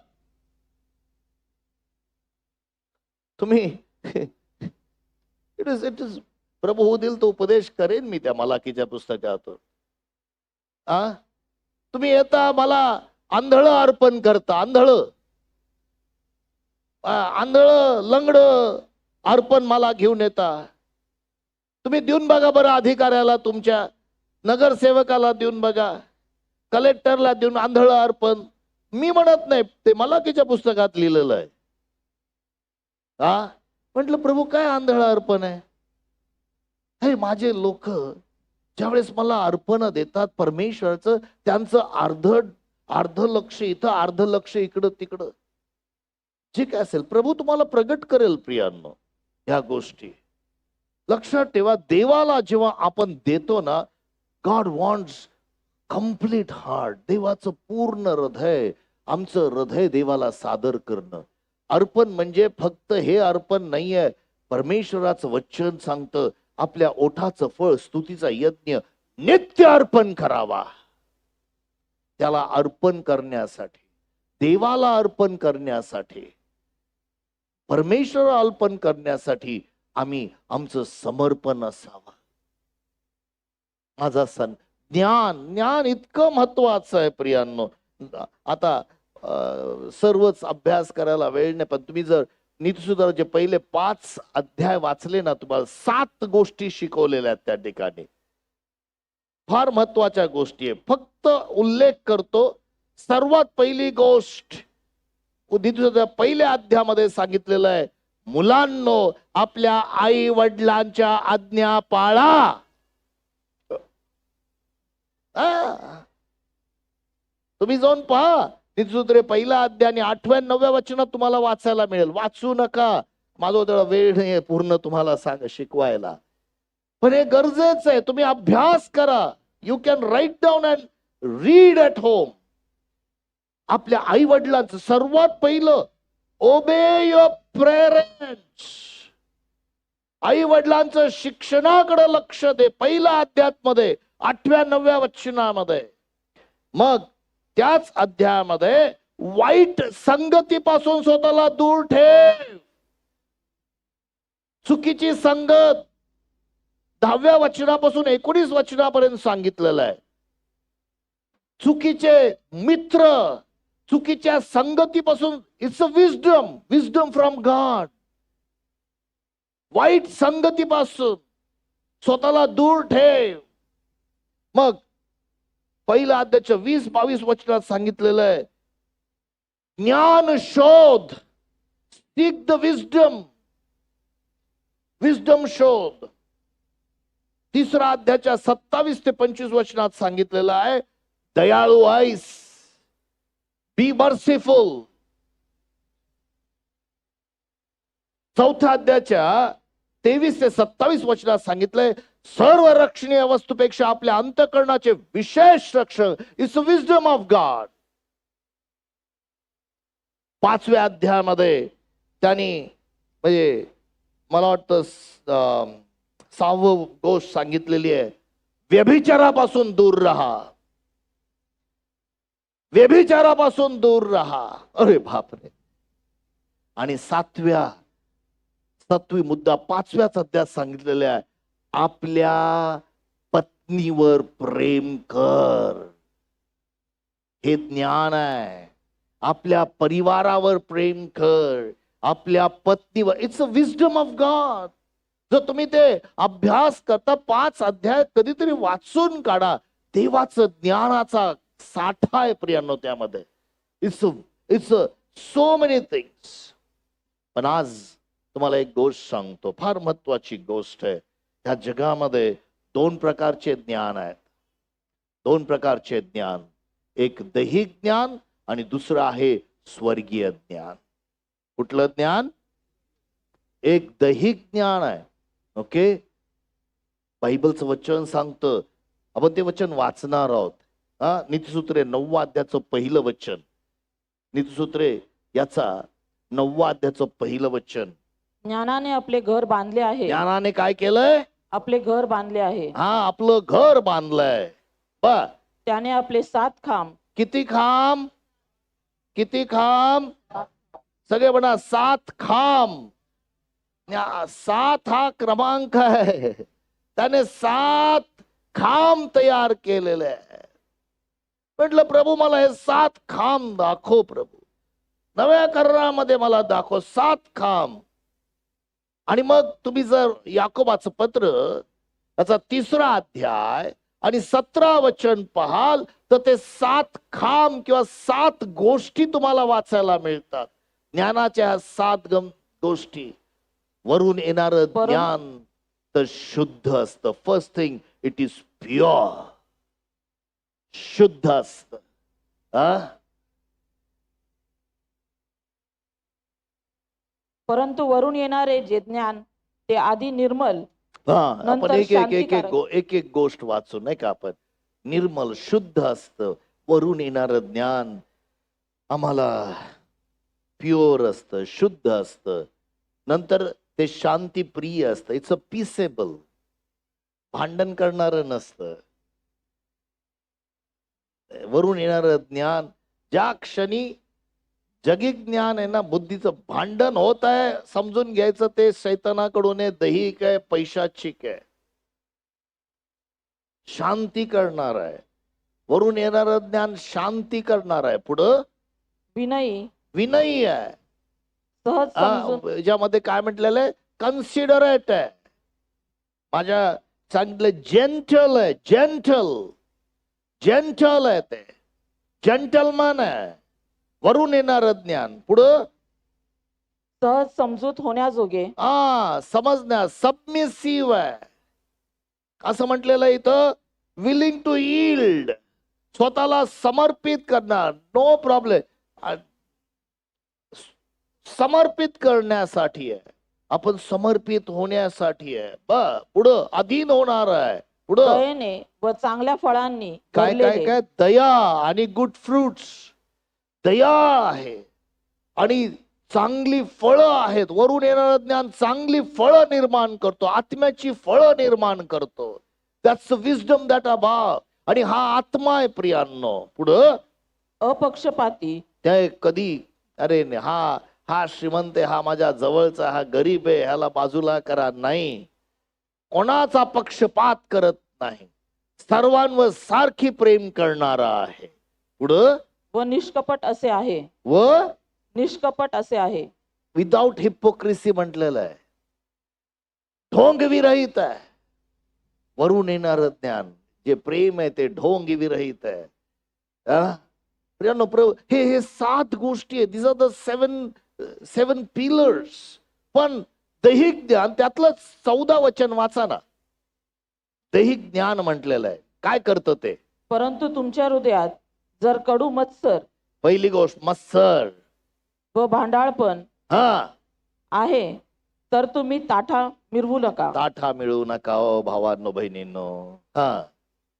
तुम्ही इट इज प्रभू होऊ देईल तो उपदेश करेन मी त्या मलाकीच्या पुस्तकातून. तुम्ही येता मला आंधळ अर्पण करता, आंधळ लंगड अर्पण मला घेऊन येता. तुम्ही देऊन बघा बरं, अधिकाऱ्याला, तुमच्या नगरसेवकाला देऊन बघा, कलेक्टरला देऊन आंधळ अर्पण. मी म्हणत नाही, ते मलाकीच्या पुस्तकात लिहिलेलं आहे. म्हटलं प्रभू काय आंधळ अर्पण आहे? हे माझे लोक ज्यावेळेस मला अर्पण देतात परमेश्वराचं, त्यांचं अर्ध लक्ष इथं, अर्ध लक्ष इकडं तिकडं, जे काय असेल प्रभू तुम्हाला प्रगट करेल प्रियांनो ह्या गोष्टी. लक्षात ठेवा, देवाला जेव्हा आपण देतो ना, गॉड वॉन्ट्स कम्प्लीट हार्ट, देवाचं पूर्ण हृदय, आमचं हृदय देवाला सादर करणं. अर्पण म्हणजे फक्त हे अर्पण नाहीये. परमेश्वराचं वचन सांगतं, आपल्या ओठाचं फळ स्तुतीचा यज्ञ नित्य अर्पण करावा. त्याला अर्पण करण्यासाठी, देवाला अर्पण करण्यासाठी, परमेश्वराला अर्पण करण्यासाठी आम्ही आमचं समर्पण असावं. माझा सण ज्ञान इतकं महत्वाचं आहे प्रियांनो. आता सर्वच अभ्यास करायला वेळ नाही, पण तुम्ही जर नीतिसुधाराचे पहिले 5 अध्याय वाचले ना, तुम्हाला 7 गोष्टी शिकवलेल्या आहेत त्या ठिकाणी. फार महत्वाच्या गोष्टी आहे. फक्त उल्लेख करतो. सर्वात पहिली गोष्ट नीतिसुधाराच्या पहिल्या अध्यायामध्ये सांगितलेलं आहे, मुलांनो आपल्या आई वडिलांच्या आज्ञा पाळा. तुम्ही जाऊन पहा, नीतिसूत्रे पहिला अध्याय आणि 8व्या 9व्या वचनात तुम्हाला वाचायला मिळेल. वाचू नका, माझा तेवढा वेळ नाही पूर्ण तुम्हाला शिकवायला, पण हे गरजेचं आहे. तुम्ही अभ्यास करा. You can write down and read at home. आपल्या आई वडिलांचं सर्वात पहिलं, ओबे युअर पेरेंट्स. आई वडिलांचं शिक्षणाकडे लक्ष दे. पहिल्या अध्यायामध्ये 8व्या 9व्या वचनामध्ये. मग त्याच अध्यायामध्ये वाईट संगतीपासून स्वतःला दूर ठेव. चुकीची संगत 10व्या वचनापासून 19 वचनापर्यंत सांगितलेलं आहे. चुकीचे मित्र, चुकीच्या संगतीपासून, it's a wisdom from God. वाईट संगतीपासून स्वतःला दूर ठेव. मग पहिल्या अध्यायाच्या 20-22 वचनात सांगितलेलं आहे, ज्ञान शोध. सीक द विजडम शोध. तिसरा अध्यायाच्या 27 ते 25 वचनात सांगितलेलं आहे, दयाळू ऐस. बी मर्सीफुल. चौथ्या अध्यायाच्या 23 ते 27 वचनात सांगितलंय, सर्व रक्षणीय वस्तूपेक्षा आपल्या अंतःकरणाचे विशेष रक्षण इज विजडम ऑफ गॉड. 5व्या अध्यायामध्ये त्यांनी, म्हणजे मला वाटतं 6वी गोष्ट सांगितलेली आहे, व्यभिचारापासून दूर राहा. व्यभिचारापासून दूर राहा. अरे बापरे. आणि 7वी मुद्दा 5व्याच अध्यायात सांगितलेले आहे, आपल्या पत्नीवर प्रेम कर. हे ज्ञान आहे. आपल्या परिवारावर प्रेम कर, आपल्या पत्नीवर. It's a wisdom of God. जर तुम्ही ते अभ्यास करता, 5 अध्याय कधीतरी वाचून काढा. देवाचं ज्ञानाचा साठा आहे प्रियांनो त्यामध्ये. It's so many things. पण आज तुम्हाला एक गोष्ट सांगतो, फार महत्वाची गोष्ट आहे. ह्या जगामध्ये 2 प्रकारचे ज्ञान आहेत. 2 प्रकारचे ज्ञान. एक दैहिक ज्ञान आणि दुसरं आहे स्वर्गीय ज्ञान. कुठलं ज्ञान? एक दैहिक ज्ञान आहे. ओके. बायबलचं वचन सांगतं, आपण ते वचन वाचणार आहोत. नीतिसूत्रे 9व्या अध्यायाचं पहिलं वचन. नीतिसूत्रे याचा 9व्या अध्यायाचं पहिलं वचन. ज्ञानाने आपले घर बांधले आहे. ज्ञानाने काय केलंय? आपले घर बांधले आहे. आपलं घर बांधलंय. त्याने आपले 7 खांब. किती खांब? किती खांब? सगळे म्हणा 7 खांब. 7 हा क्रमांक आहे. त्याने 7 खांब तयार केलेले आहे. म्हटलं प्रभू मला हे 7 खांब दाखव प्रभू, नव्या करारामध्ये मला दाखव 7 खांब. आणि मग तुम्ही जर याकोबाचं पत्र त्याचा 3रा अध्याय आणि 17 वचन पाहाल तर ते 7 खांब किंवा 7 गोष्टी तुम्हाला वाचायला मिळतात. ज्ञानाच्या ह्या 7 गोष्टी. वरून येणार ज्ञान तर शुद्ध असतं. First thing, it is pure, शुद्ध असतं. परंतु वरून येणारे जे ज्ञान ते आधी निर्मल, आपण नंतर एक शांतिकारक. एक गोष्ट वाचू नाही का आपण. निर्मल शुद्ध असतं. वरून येणारं ज्ञान आम्हाला प्युअर असतं, शुद्ध असतं. नंतर ते शांतीप्रिय असतं. इट्स अ पीसेबल, भांडण करणारं नसतं. वरून येणारं ज्ञान, ज्या क्षणी जगिक ज्ञान आहे ना, बुद्धीचं भांडण होत आहे, समजून घ्यायचं ते शैतानाकडून आहे, दैहिक आहे, पैशाचिक आहे. शांती करणार आहे. वरून येणारं ज्ञान शांती करणार आहे. पुढं विनयी, विनयी आहे. सहज समजून, ज्यामध्ये काय म्हटलेलं आहे, कन्सिडरेट आहे. माझ्या सांगितलं जेंटल आहे, जेंटल आहे, ते जेंटलमन आहे. वरून येणारं ज्ञान. पुढं सहज समजूत होण्याजोगे, समजण्या, सबमिसिव्ह आहे. असं म्हटलेलं इथं, विलिंग टू यील्ड, स्वतःला समर्पित करणार. नो प्रॉब्लेम, समर्पित करण्यासाठी आहे. आपण समर्पित होण्यासाठी आहे. पुढं अधीन होणार आहे. पुढं दयेने व चांगल्या फळांनी काय काय भरलेले, काय, दया आणि गुड फ्रुट्स. दया आहे आणि चांगली फळं आहेत. वरून येणारं ज्ञान चांगली फळं निर्माण करतो, आत्म्याची फळं निर्माण करतो. That's wisdom that above. आणि हा आत्मा आहे प्रियांनो. पुढं अपक्षपाती, त्या कधी अरे हा श्रीमंत आहे, हा माझ्या जवळचा, हा गरीब आहे, ह्याला बाजूला करा, नाही. कोणाचा पक्षपात करत नाही. सर्वांवर सारखी प्रेम करणारा आहे. पुढं व निष्कपट असे आहे, व निष्कपट असे आहे. विदाउट हिपोक्रेसी म्हटलेलं आहे. ढोंग विरहित आहे. वरून येणारं ज्ञान जे प्रेम आहे ते ढोंग विरहित आहे. प्रियांनो, हे 7 गोष्टी आहेत. दिस आर द 7 पिलर्स. पण दैहिक ज्ञान त्यातलं 14 वचन वाचा ना. दैहिक ज्ञान म्हटलेलं आहे. काय करतं ते? परंतु तुमच्या हृदयात जर कडू मत्सर, पहिली गोष्ट मत्सर व भांडाळपण आहे तर तुम्ही ताठा मिरवू नका. ताठा मिळू नका ओ भावांनो, बहिणींनो.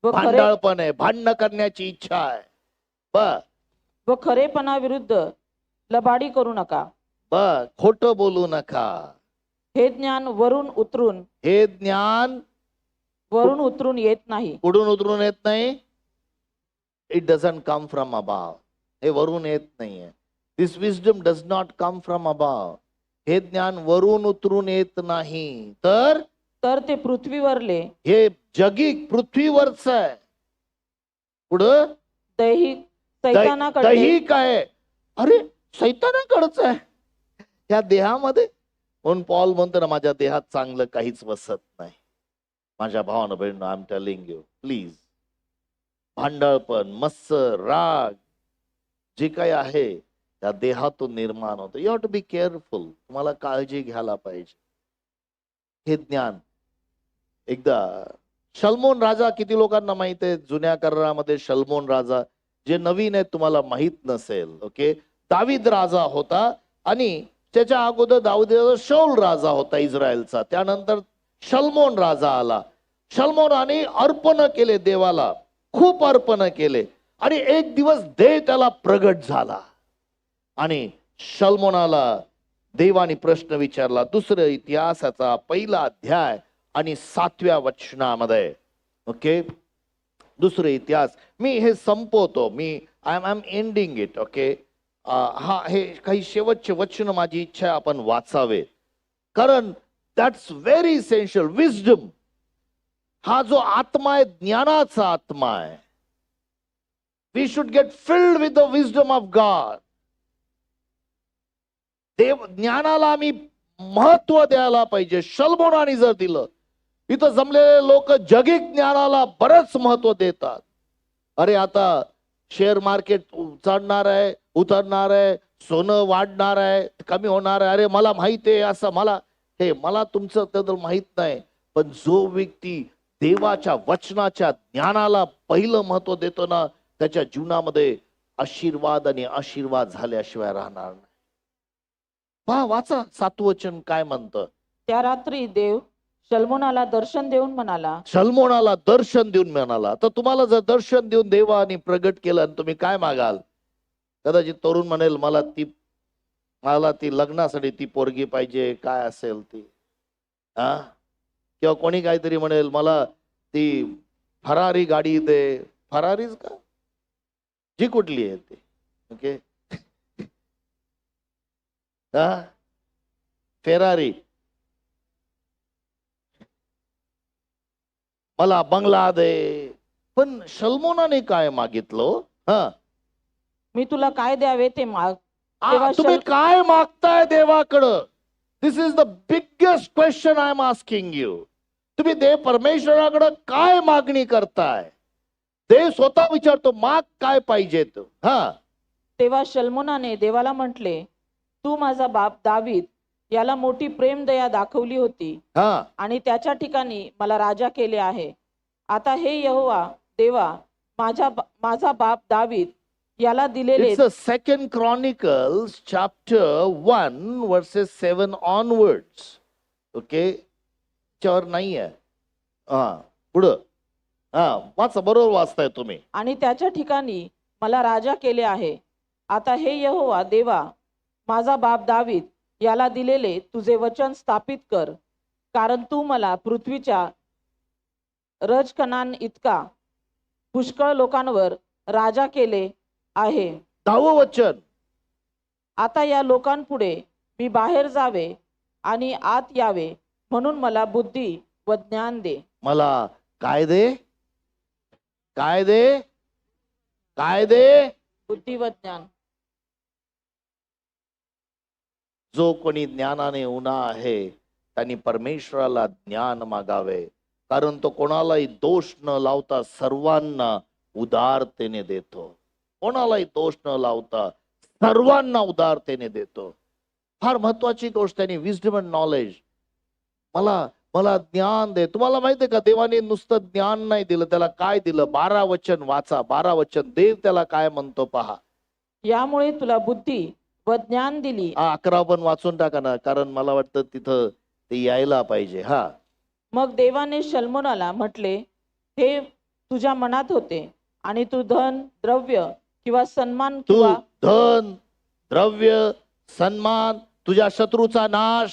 व खरे भांडाळपण आहे, भांडण करण्याची इच्छा आहे. व खरेपणा विरुद्ध लबाडी करू नका. खोटं बोलू नका. हे ज्ञान हे ज्ञान वरून उतरून येत नाही. कुठून उतरून येत नाही? It doesn't come from above. हे वरून येत नाहीये. This wisdom does not come from above. हे ज्ञान वरून उतरून येत नाही. तर ते पृथ्वीवरले, हे जगिक पृथ्वीवरच आहे. पुढं दैहिक, सैतानाकडे. दैहिक आहे. अरे सैतानाकडच आहे या देहामध्ये. म्हणून पॉल म्हणतो ना, माझ्या देहात चांगलं काहीच वसत नाही. माझ्या भावानं बहिणीनं, I am telling you, please, भांडळपण, मत्सर, राग जे काही आहे त्या देहातून निर्माण होतं. You have to be careful. तुम्हाला काळजी घ्यायला पाहिजे. हे ज्ञान एकदा शल्मोन राजा, किती लोकांना माहित आहे जुन्या करारामध्ये शल्मोन राजा, जे नवीन आहे तुम्हाला माहित नसेल. ओके, दावीद राजा होता आणि त्याच्या अगोदर दाऊद शौल राजा होता इस्रायलचा. त्यानंतर शल्मोन राजा आला. शल्मोनाने अर्पण केले देवाला, खूप अर्पण केले. आणि एक दिवस देव त्याला प्रगट झाला आणि शल्मोनाला देवाने प्रश्न विचारला. दुसरं इतिहासाचा 1 अध्याय आणि 7व्या वचनामध्ये. ओके, दुसरे इतिहास. मी हे संपवतो. I am ending it. Okay, हे काही शेवटचे वचन माझी इच्छा आहे आपण वाचावे, कारण दॅट्स व्हेरी इसेन्शियल. विजडम हा जो आत्मा आहे, ज्ञानाचा आत्मा आहे. We should get filled with the wisdom of God. देव ज्ञानाला आम्ही महत्व द्यायला पाहिजे. शल्मोनाने जर दिलं, इथं जमलेले लोक जगिक ज्ञानाला बरंच महत्व देतात. अरे आता शेअर मार्केट चढणार आहे, उतरणार आहे, सोनं वाढणार आहे, कमी होणार आहे, अरे मला माहित आहे असं, मला तुमचं त्याबद्दल माहित नाही. पण जो व्यक्ती देवाच्या वचनाच्या ज्ञानाला पहिलं महत्व देतो ना, त्याच्या जीवनामध्ये आशीर्वाद आणि आशीर्वाद झाल्याशिवाय राहणार नाही. पहा, वाचा 7 वचन काय म्हणतं. त्या रात्री देव शल्मोनाला दर्शन देऊन म्हणाला. शल्मोनाला दर्शन देऊन म्हणाला. तर तुम्हाला जर दर्शन देऊन देवाने प्रगट केलं आणि तुम्ही काय मागाल? कदाचित तरुण म्हणेल मला ती लग्नासाठी ती पोरगी पाहिजे, काय असेल ती. किंवा कोणी काहीतरी म्हणेल मला ती फरारी गाडी दे. फरारीच का, जी कुठली आहे ती, ओके, फेरारी. मला बंगला दे. पण शल्मोनाने काय मागितलं? मी तुला काय द्यावे ते माग. तुम्ही काय मागताय देवाकडं? This is the biggest question I am asking you. तुम्ही देव परमेश्वराकडं काय मागणी करताय? देव स्वतः विचारतो, माग काय पाहिजे तू. तेव्हा शल्मोनाने देवाला म्हटले, तू माझा बाप दावीद याला मोठी प्रेम दया दाखवली होती आणि त्याच्या ठिकाणी मला राजा केले आहे. आता हे यहोवा देवा, माझा बाप दावीद याला दिलेले. It's a 2 Chronicles chapter 1 verses 7 onwards. Okay, त्यावर नाही आहे. पुढं वाचा, बरोबर वाचताय तुम्ही. आणि त्याच्या ठिकाणी मला राजा केले आहे. आता हे यहोवा देवा, माझा बाप दावीद याला दिलेले तुझे वचन स्थापित कर, कारण तू मला पृथ्वीच्या रजकणान इतका पुष्कळ लोकांवर राजा केले आहे. 10वं वचन. आता या लोकांपुढे मी बाहेर जावे आणि आत यावे, म्हणून मला बुद्धी व ज्ञान दे. मला काय दे? काय दे? काय दे? बुद्धी व ज्ञान. जो कोणी ज्ञानाने उन्हा आहे त्यांनी परमेश्वराला ज्ञान मागावे, कारण तो कोणालाही दोष न लावता सर्वांना उदारतेने देतो. कोणालाही दोष न लावता सर्वांना उदारतेने देतो. फार महत्वाची गोष्ट त्यांनी विजडम अँड नॉलेज. मला ज्ञान दे. तुम्हाला माहितीये का, देवाने नुसतं ज्ञान नाही दिलं, त्याला काय दिलं? 12 वचन वाचा. 12 वचन. देव त्याला काय म्हणतो पहा. यामुळे तुला बुद्धी व ज्ञान दिली. 11 पण वाचून टाका ना, कारण मला वाटतं तिथं ते यायला पाहिजे. मग देवाने शल्मोनाला म्हटले, हे तुझ्या मनात होते आणि तू धन द्रव्य किंवा सन्मान तू किंवा धन द्रव्य सन्मान, तुझ्या शत्रूचा नाश,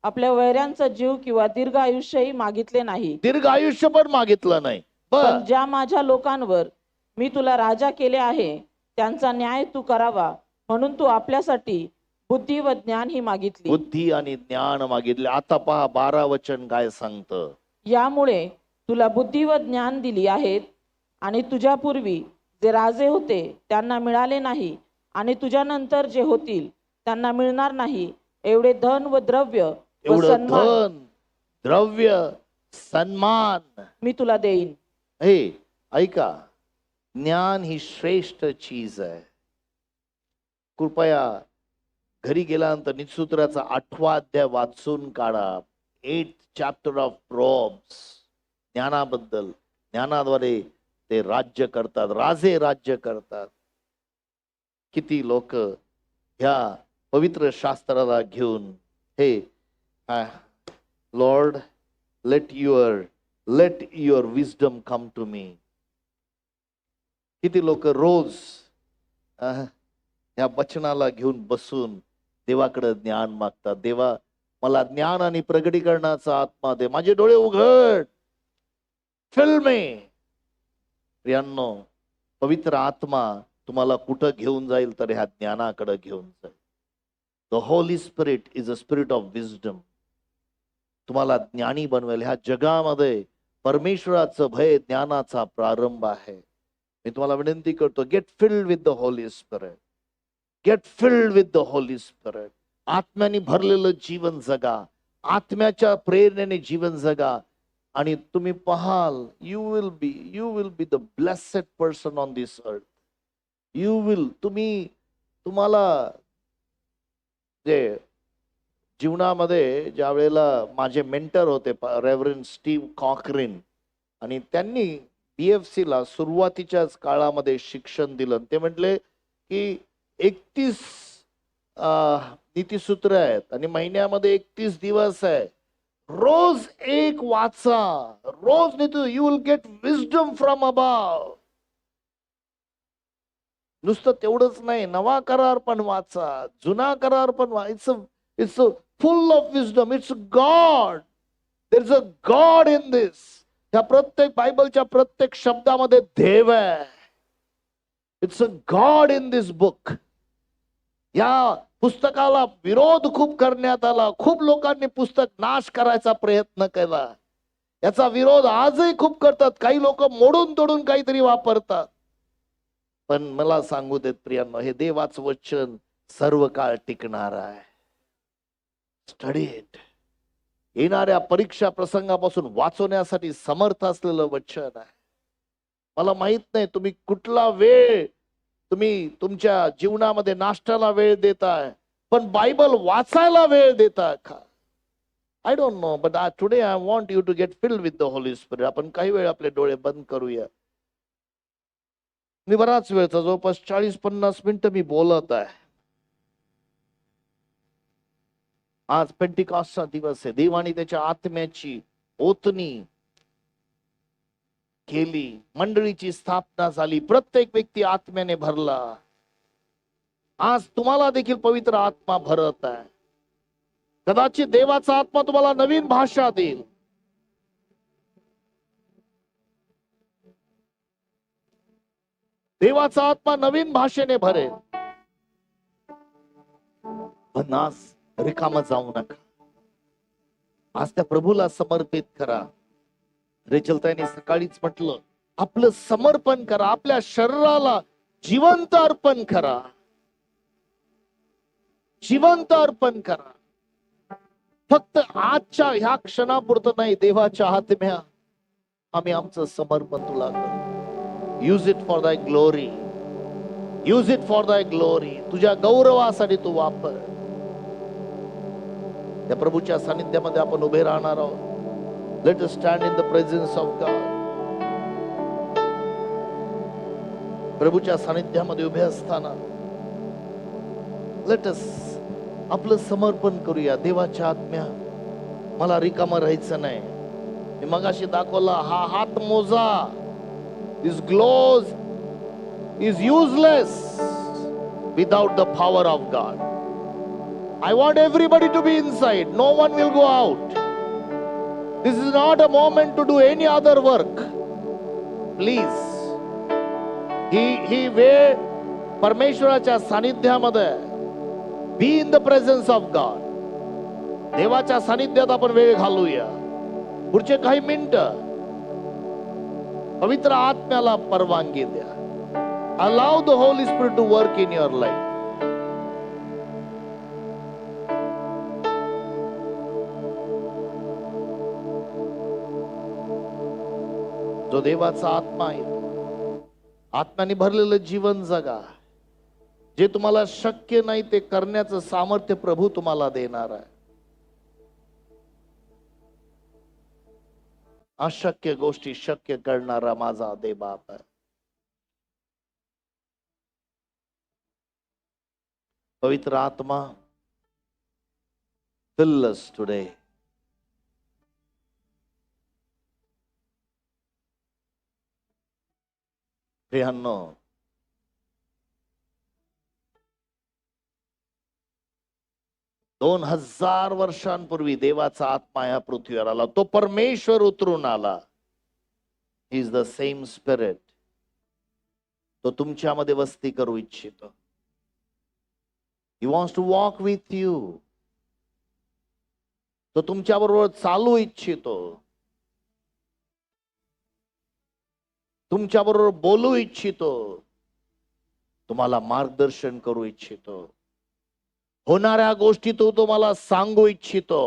आपल्या वैऱ्यांचा जीव किंवा दीर्घ आयुष्यही मागितले नाही. दीर्घ आयुष्य पण मागितलं नाही. पण ज्या माझ्या लोकांवर मी तुला राजा केले आहे त्यांचा न्याय तू करावा, म्हणून तू आपल्यासाठी बुद्धी व ज्ञान ही मागितली. बुद्धी आणि ज्ञान मागितले. आता पहा 12 वचन काय सांगतं. यामुळे तुला बुद्धी व ज्ञान दिली आहेत आणि तुझ्यापूर्वी जे राजे होते त्यांना मिळाले नाही आणि तुझ्यानंतर जे होतील त्यांना मिळणार नाही, एवढे धन व द्रव्य व एवढं सन्मान धन द्रव्य सन्मान मी तुला देईन. हे ऐका, ज्ञान ही श्रेष्ठ चीज आहे. कृपया घरी गेल्यानंतर नित्सूत्राचा 8वा अध्याय वाचून काढा. 8th chapter of Proverbs. ज्ञानाबद्दल, ज्ञानाद्वारे ते राज्य करतात, राजे राज्य करतात. किती लोक ह्या पवित्र शास्त्राला घेऊन हे lord let your wisdom come to me. किती लोक रोज ह्या वचनाला घेऊन बसून देवाकडे ज्ञान मागतात. देवा, मला ज्ञान आणि प्रगटीकरणाचा आत्मा दे, माझे डोळे उघड, फिल मी. प्रियांनो, पवित्र आत्मा तुम्हाला कुठं घेऊन जाईल तर ह्या ज्ञानाकडे घेऊन जाईल. The Holy spirit is a spirit of wisdom. तुम्हाला ज्ञानी बनवेल. ह्या जगामध्ये परमेश्वराचं भय ज्ञानाचा प्रारंभ आहे. मी तुम्हाला विनंती करतो, get filled with the Holy Spirit. Get filled with the Holy Spirit. आत्म्याने भरलेलं जीवन जगा, आत्म्याच्या प्रेरणेने जीवन जगा, आणि तुम्ही पाहाल, you will be the blessed person on this earth. तुम्हाला जे जीवनामध्ये ज्या वेळेला माझे मेंटर होते रेव्हरंड स्टीव्ह कॉकरिन, आणि त्यांनी BFC ला सुरुवातीच्याच काळामध्ये शिक्षण दिलं. ते म्हटले की 31 नीतिसूत्र आहेत आणि महिन्यामध्ये 31 दिवस आहे. रोज एक वाचा, रोज नीती, you will get wisdom from above. नुसतं तेवढंच नाही, नवा करार पण वाचा, जुना करार पण it's full of wisdom. It's God. There is a God in this. त्या प्रत्येक बायबलच्या प्रत्येक शब्दामध्ये देव आहे. It's a God in this book. या पुस्तकाला विरोध खूप करण्यात आला. खूप लोकांनी पुस्तक नाश करायचा प्रयत्न केला. याचा विरोध आजही खूप करतात. काही लोक मोडून तोडून काहीतरी वापरतात. पण मला सांगू देत प्रियांनो, हे देवाचं वचन सर्व काळ टिकणार आहे. Study it. येणाऱ्या परीक्षा प्रसंगापासून वाचवण्यासाठी समर्थ असलेलं वचन आहे. मला माहित नाही तुम्ही कुठला वेळ तुम्ही तुमच्या जीवनामध्ये नाश्त्याला वेळ देताय, पण बायबल वाचायला वेळ देताय का? I don't know, but today I want you to get filled with the Holy spirit. आपण काही वेळ आपले डोळे बंद करूया. मी बराच वेळचा जवळपास 40-50 मिनिटं मी बोलत आहे. आज पेंटिकॉस्टचा दिवस आहे. देवाने त्याच्या आत्म्याची ओतणी केली. मंडळीची स्थापना झाली. प्रत्येक व्यक्ती आत्म्याने भरला. आज तुम्हाला देखील पवित्र आत्मा भरत आहे. कदाचित देवाचा आत्मा तुम्हाला नवीन भाषा देईल. देवाचा आत्मा नवीन भाषेने भरेल. पण आज रिकाम जाऊ नका. आज त्या प्रभूला समर्पित करा. रेचलताईने सकाळीच म्हटलं, आपलं समर्पण करा. आपल्या शरीराला जिवंत अर्पण करा. जिवंत अर्पण करा. फक्त आजच्या ह्या क्षणापुरतं नाही. देवाच्या आत्म्या, आम्ही आमचं समर्पण तुला करू. यूज इट फॉर दाय ग्लोरी. यूज इट फॉर दाय ग्लोरी. तुझ्या गौरवासाठी तू वापर. त्या प्रभूच्या सानिध्यामध्ये आपण उभे राहणार आहोत. Let us stand in the presence of God. प्रभूच्या सानिध्यामध्ये उभे असताना लेट अस आपलं समर्पण करूया. देवाच्या आत्म्या, मला रिकामं राहायचं नाही. मी मगाशी दाखवला, हा हात मोजा. This glows is useless without the power of God. I want everybody to be inside. No one will go out. This is not a moment to do any other work. Please. ही वेळ परमेश्वराच्या सानिध्यामध्ये. Be in the presence of God. देवाच्या सानिध्यात आपण वेळ घालूया. पुढचे काही मिनिटं पवित्र आत्म्याला परवानगी द्या. Allow the Holy Spirit to work in your life. जो देवाचा आत्मा आहे, आत्म्याने भरलेलं जीवन जगा. जे तुम्हाला शक्य नाही ते करण्याचं सामर्थ्य प्रभू तुम्हाला देणार आहे. अशक्य गोष्टी शक्य करणारा माझा देवबाप आहे. पवित्र आत्मा, fill us today. प्रियांनो, दोन 2000 वर्षांपूर्वी देवाचा आत्मा या पृथ्वीवर आला. तो परमेश्वर उतरून आला. He is the same spirit. तो तुमच्यामध्ये वस्ती करू इच्छितो. He wants to walk with you. तो तुमच्या बरोबर चालू इच्छितो. तुमच्या बरोबर बोलू इच्छितो, तुम्हाला मार्गदर्शन करू इच्छितो, होणाऱ्या गोष्टी तो तुम्हाला सांगू इच्छितो.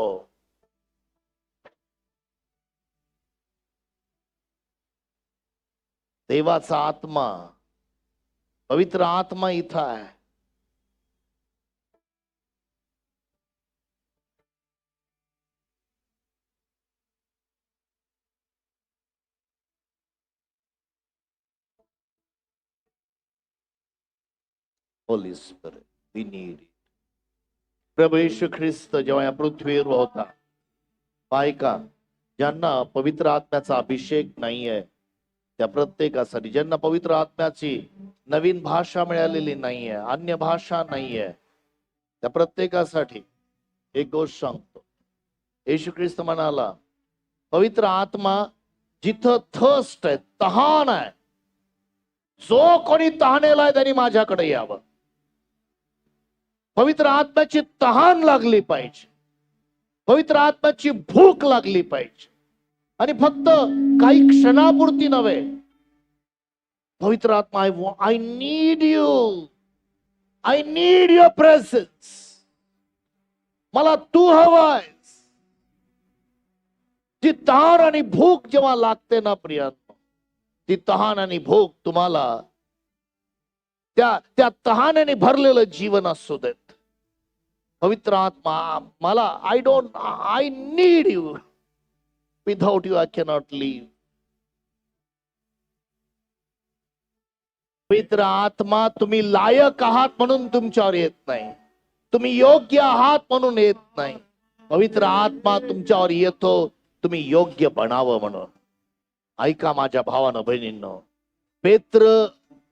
देवाचा आत्मा, पवित्र आत्मा इथं आहे. Holy Spirit, we need it. प्रभू येशू ख्रिस्त जेव्हा या पृथ्वीवर होता, बायका ज्यांना पवित्र आत्म्याचा अभिषेक नाहीये, त्या प्रत्येकासाठी, ज्यांना पवित्र आत्म्याची नवीन भाषा मिळालेली नाहीये, अन्य भाषा नाहीये, त्या प्रत्येकासाठी एक गोष्ट सांगतो. येशू ख्रिस्त म्हणाला, पवित्र आत्मा जिथं थर्स्ट आहे, तहान आहे, जो कोणी तहानेला आहे त्यांनी माझ्याकडे यावं. पवित्र आत्म्याची तहान लागली पाहिजे, पवित्र आत्म्याची भूक लागली पाहिजे. आणि फक्त काही क्षणापुरती नव्हे. पवित्र आत्मा, I need you, I need your presence. मला तू हवायस. ती तहान आणि भूक जेव्हा लागते ना प्रियांनो, ती तहान आणि भूक तुम्हाला त्या तहानेने भरलेलं जीवन असू देत. पवित्र आत्मा, मला I need you. Without you I cannot live. पवित्र आत्मा, तुम्ही लायक आहात म्हणून तुमच्यावर येत नाही, तुम्ही योग्य आहात म्हणून येत नाही. पवित्र आत्मा तुमच्यावर येतो तुम्ही योग्य बनावं म्हणून. ऐका माझ्या भावानं बहिणींनो, पेत्र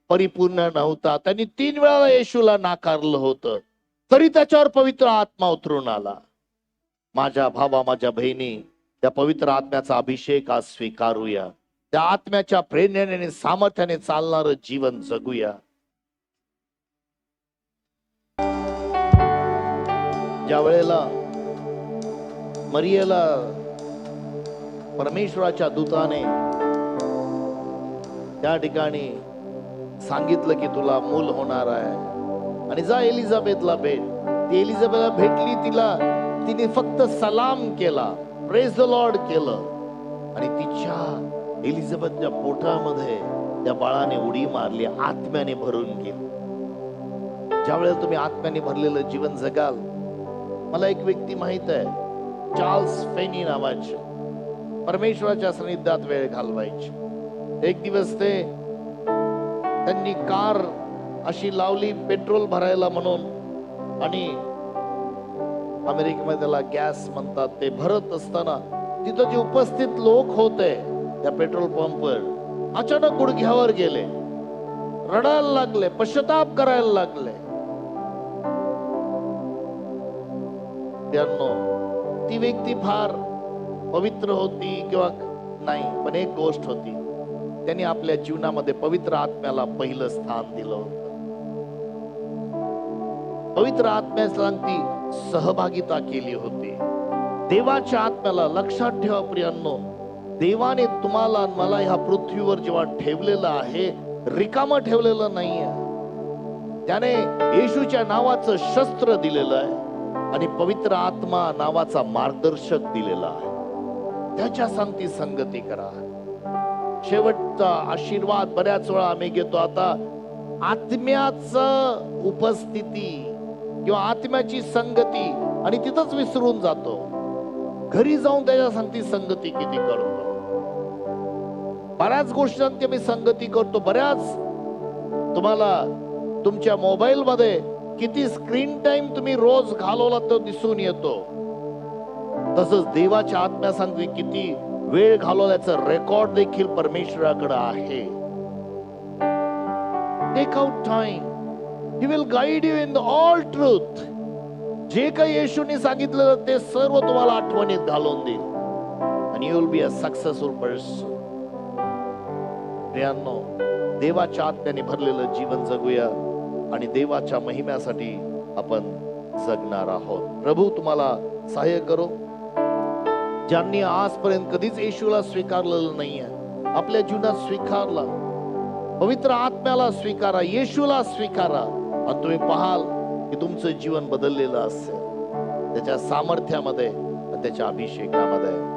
परिपूर्ण नव्हता, त्यांनी 3 वेळा येशूला नाकारलं होतं, तरी त्याच्यावर पवित्र आत्मा उतरून आला. माझ्या भावा, माझ्या बहिणी, त्या पवित्र आत्म्याचा अभिषेक आज स्वीकारूया. त्या आत्म्याच्या प्रेरणेने सामर्थ्याने चालणारं जीवन जगूया. ज्या वेळेला मरियेला परमेश्वराच्या दूताने त्या ठिकाणी सांगितलं की तुला मूल होणार आहे आणि जा एलिझाबेथला भेट. ती एलिझाबेथला भेटली, तिने फक्त सलाम केला, प्रेज द लॉर्ड केलं आणि तिच्या एलिझाबेथच्या पोटामध्ये त्या बाळाने उडी मारली, आत्म्याने भरून गेली. ज्यावेळेला तुम्ही आत्म्याने भरलेलं जीवन जगाल, मला एक व्यक्ती माहित आहे, चार्ल्स फेनी नावाचे, परमेश्वराच्या सानिध्यात वेळ घालवायचे. एक दिवस त्यांनी कार अशी लावली पेट्रोल भरायला म्हणून, आणि अमेरिकेमध्ये त्याला गॅस म्हणतात, ते भरत असताना तिथं जे उपस्थित लोक होते त्या पेट्रोल पंपवर अचानक गुडघ्यावर गेले, रडायला लागले, पश्चाताप करायला लागले. ती व्यक्ती फार पवित्र होती किंवा नाही, पण एक गोष्ट होती, त्यांनी आपल्या जीवनामध्ये पवित्र आत्म्याला पहिलं स्थान दिलं होतं. पवित्र आत्म्याला ती सहभागिता केली होती. देवाच्या आत्म्याला, लक्षात ठेवा प्रियांनो, देवाने तुम्हाला मला ह्या पृथ्वीवर जेव्हा ठेवलेलं आहे, रिकामं ठेवलेलं नाहीये. त्याने येशूच्या नावाचं शस्त्र दिलेलं आहे आणि पवित्र आत्मा नावाचा मार्गदर्शक दिलेला आहे. त्याच्या संगती संगती करा. शेवटचा आशीर्वाद बऱ्याच वेळा आम्ही घेतो. आता आत्म्याचं उपस्थिती किंवा आत्म्याची संगती आणि तिथंच विसरून जातो. घरी जाऊन त्याच्या संगती संगती किती करतो. बऱ्याच गोष्टींची मी संगती करतो. बऱ्याच तुम्हाला तुमच्या मोबाईल मध्ये किती स्क्रीन टाइम तुम्ही रोज घालवला तो दिसून येतो. तसंच देवाच्या आत्म्या सांगते किती वेळ घालवल्याचं रेकॉर्ड देखील परमेश्वराकडे आहे. Take out time. He will guide you in all truth. जे काही येशूने सांगितलं ते सर्व तुम्हाला आठवणीत घालून देईल आणि you will be a successful person. प्रियांनो, देवाच्या आत्म्याने भरलेलं जीवन जगूया आणि देवाच्या महिम्यासाठी आपण जगणार आहोत. प्रभू तुम्हाला सहाय्य करो. ज्यांनी आजपर्यंत कधीच येशूला स्वीकारलेलं नाहीये, आपल्या जीवनात स्वीकारला, पवित्र आत्म्याला स्वीकारा, येशूला स्वीकारा, आणि तुम्ही पाहाल की तुमचं जीवन बदललेलं असेल त्याच्या सामर्थ्यामध्ये, त्याच्या अभिषेकामध्ये.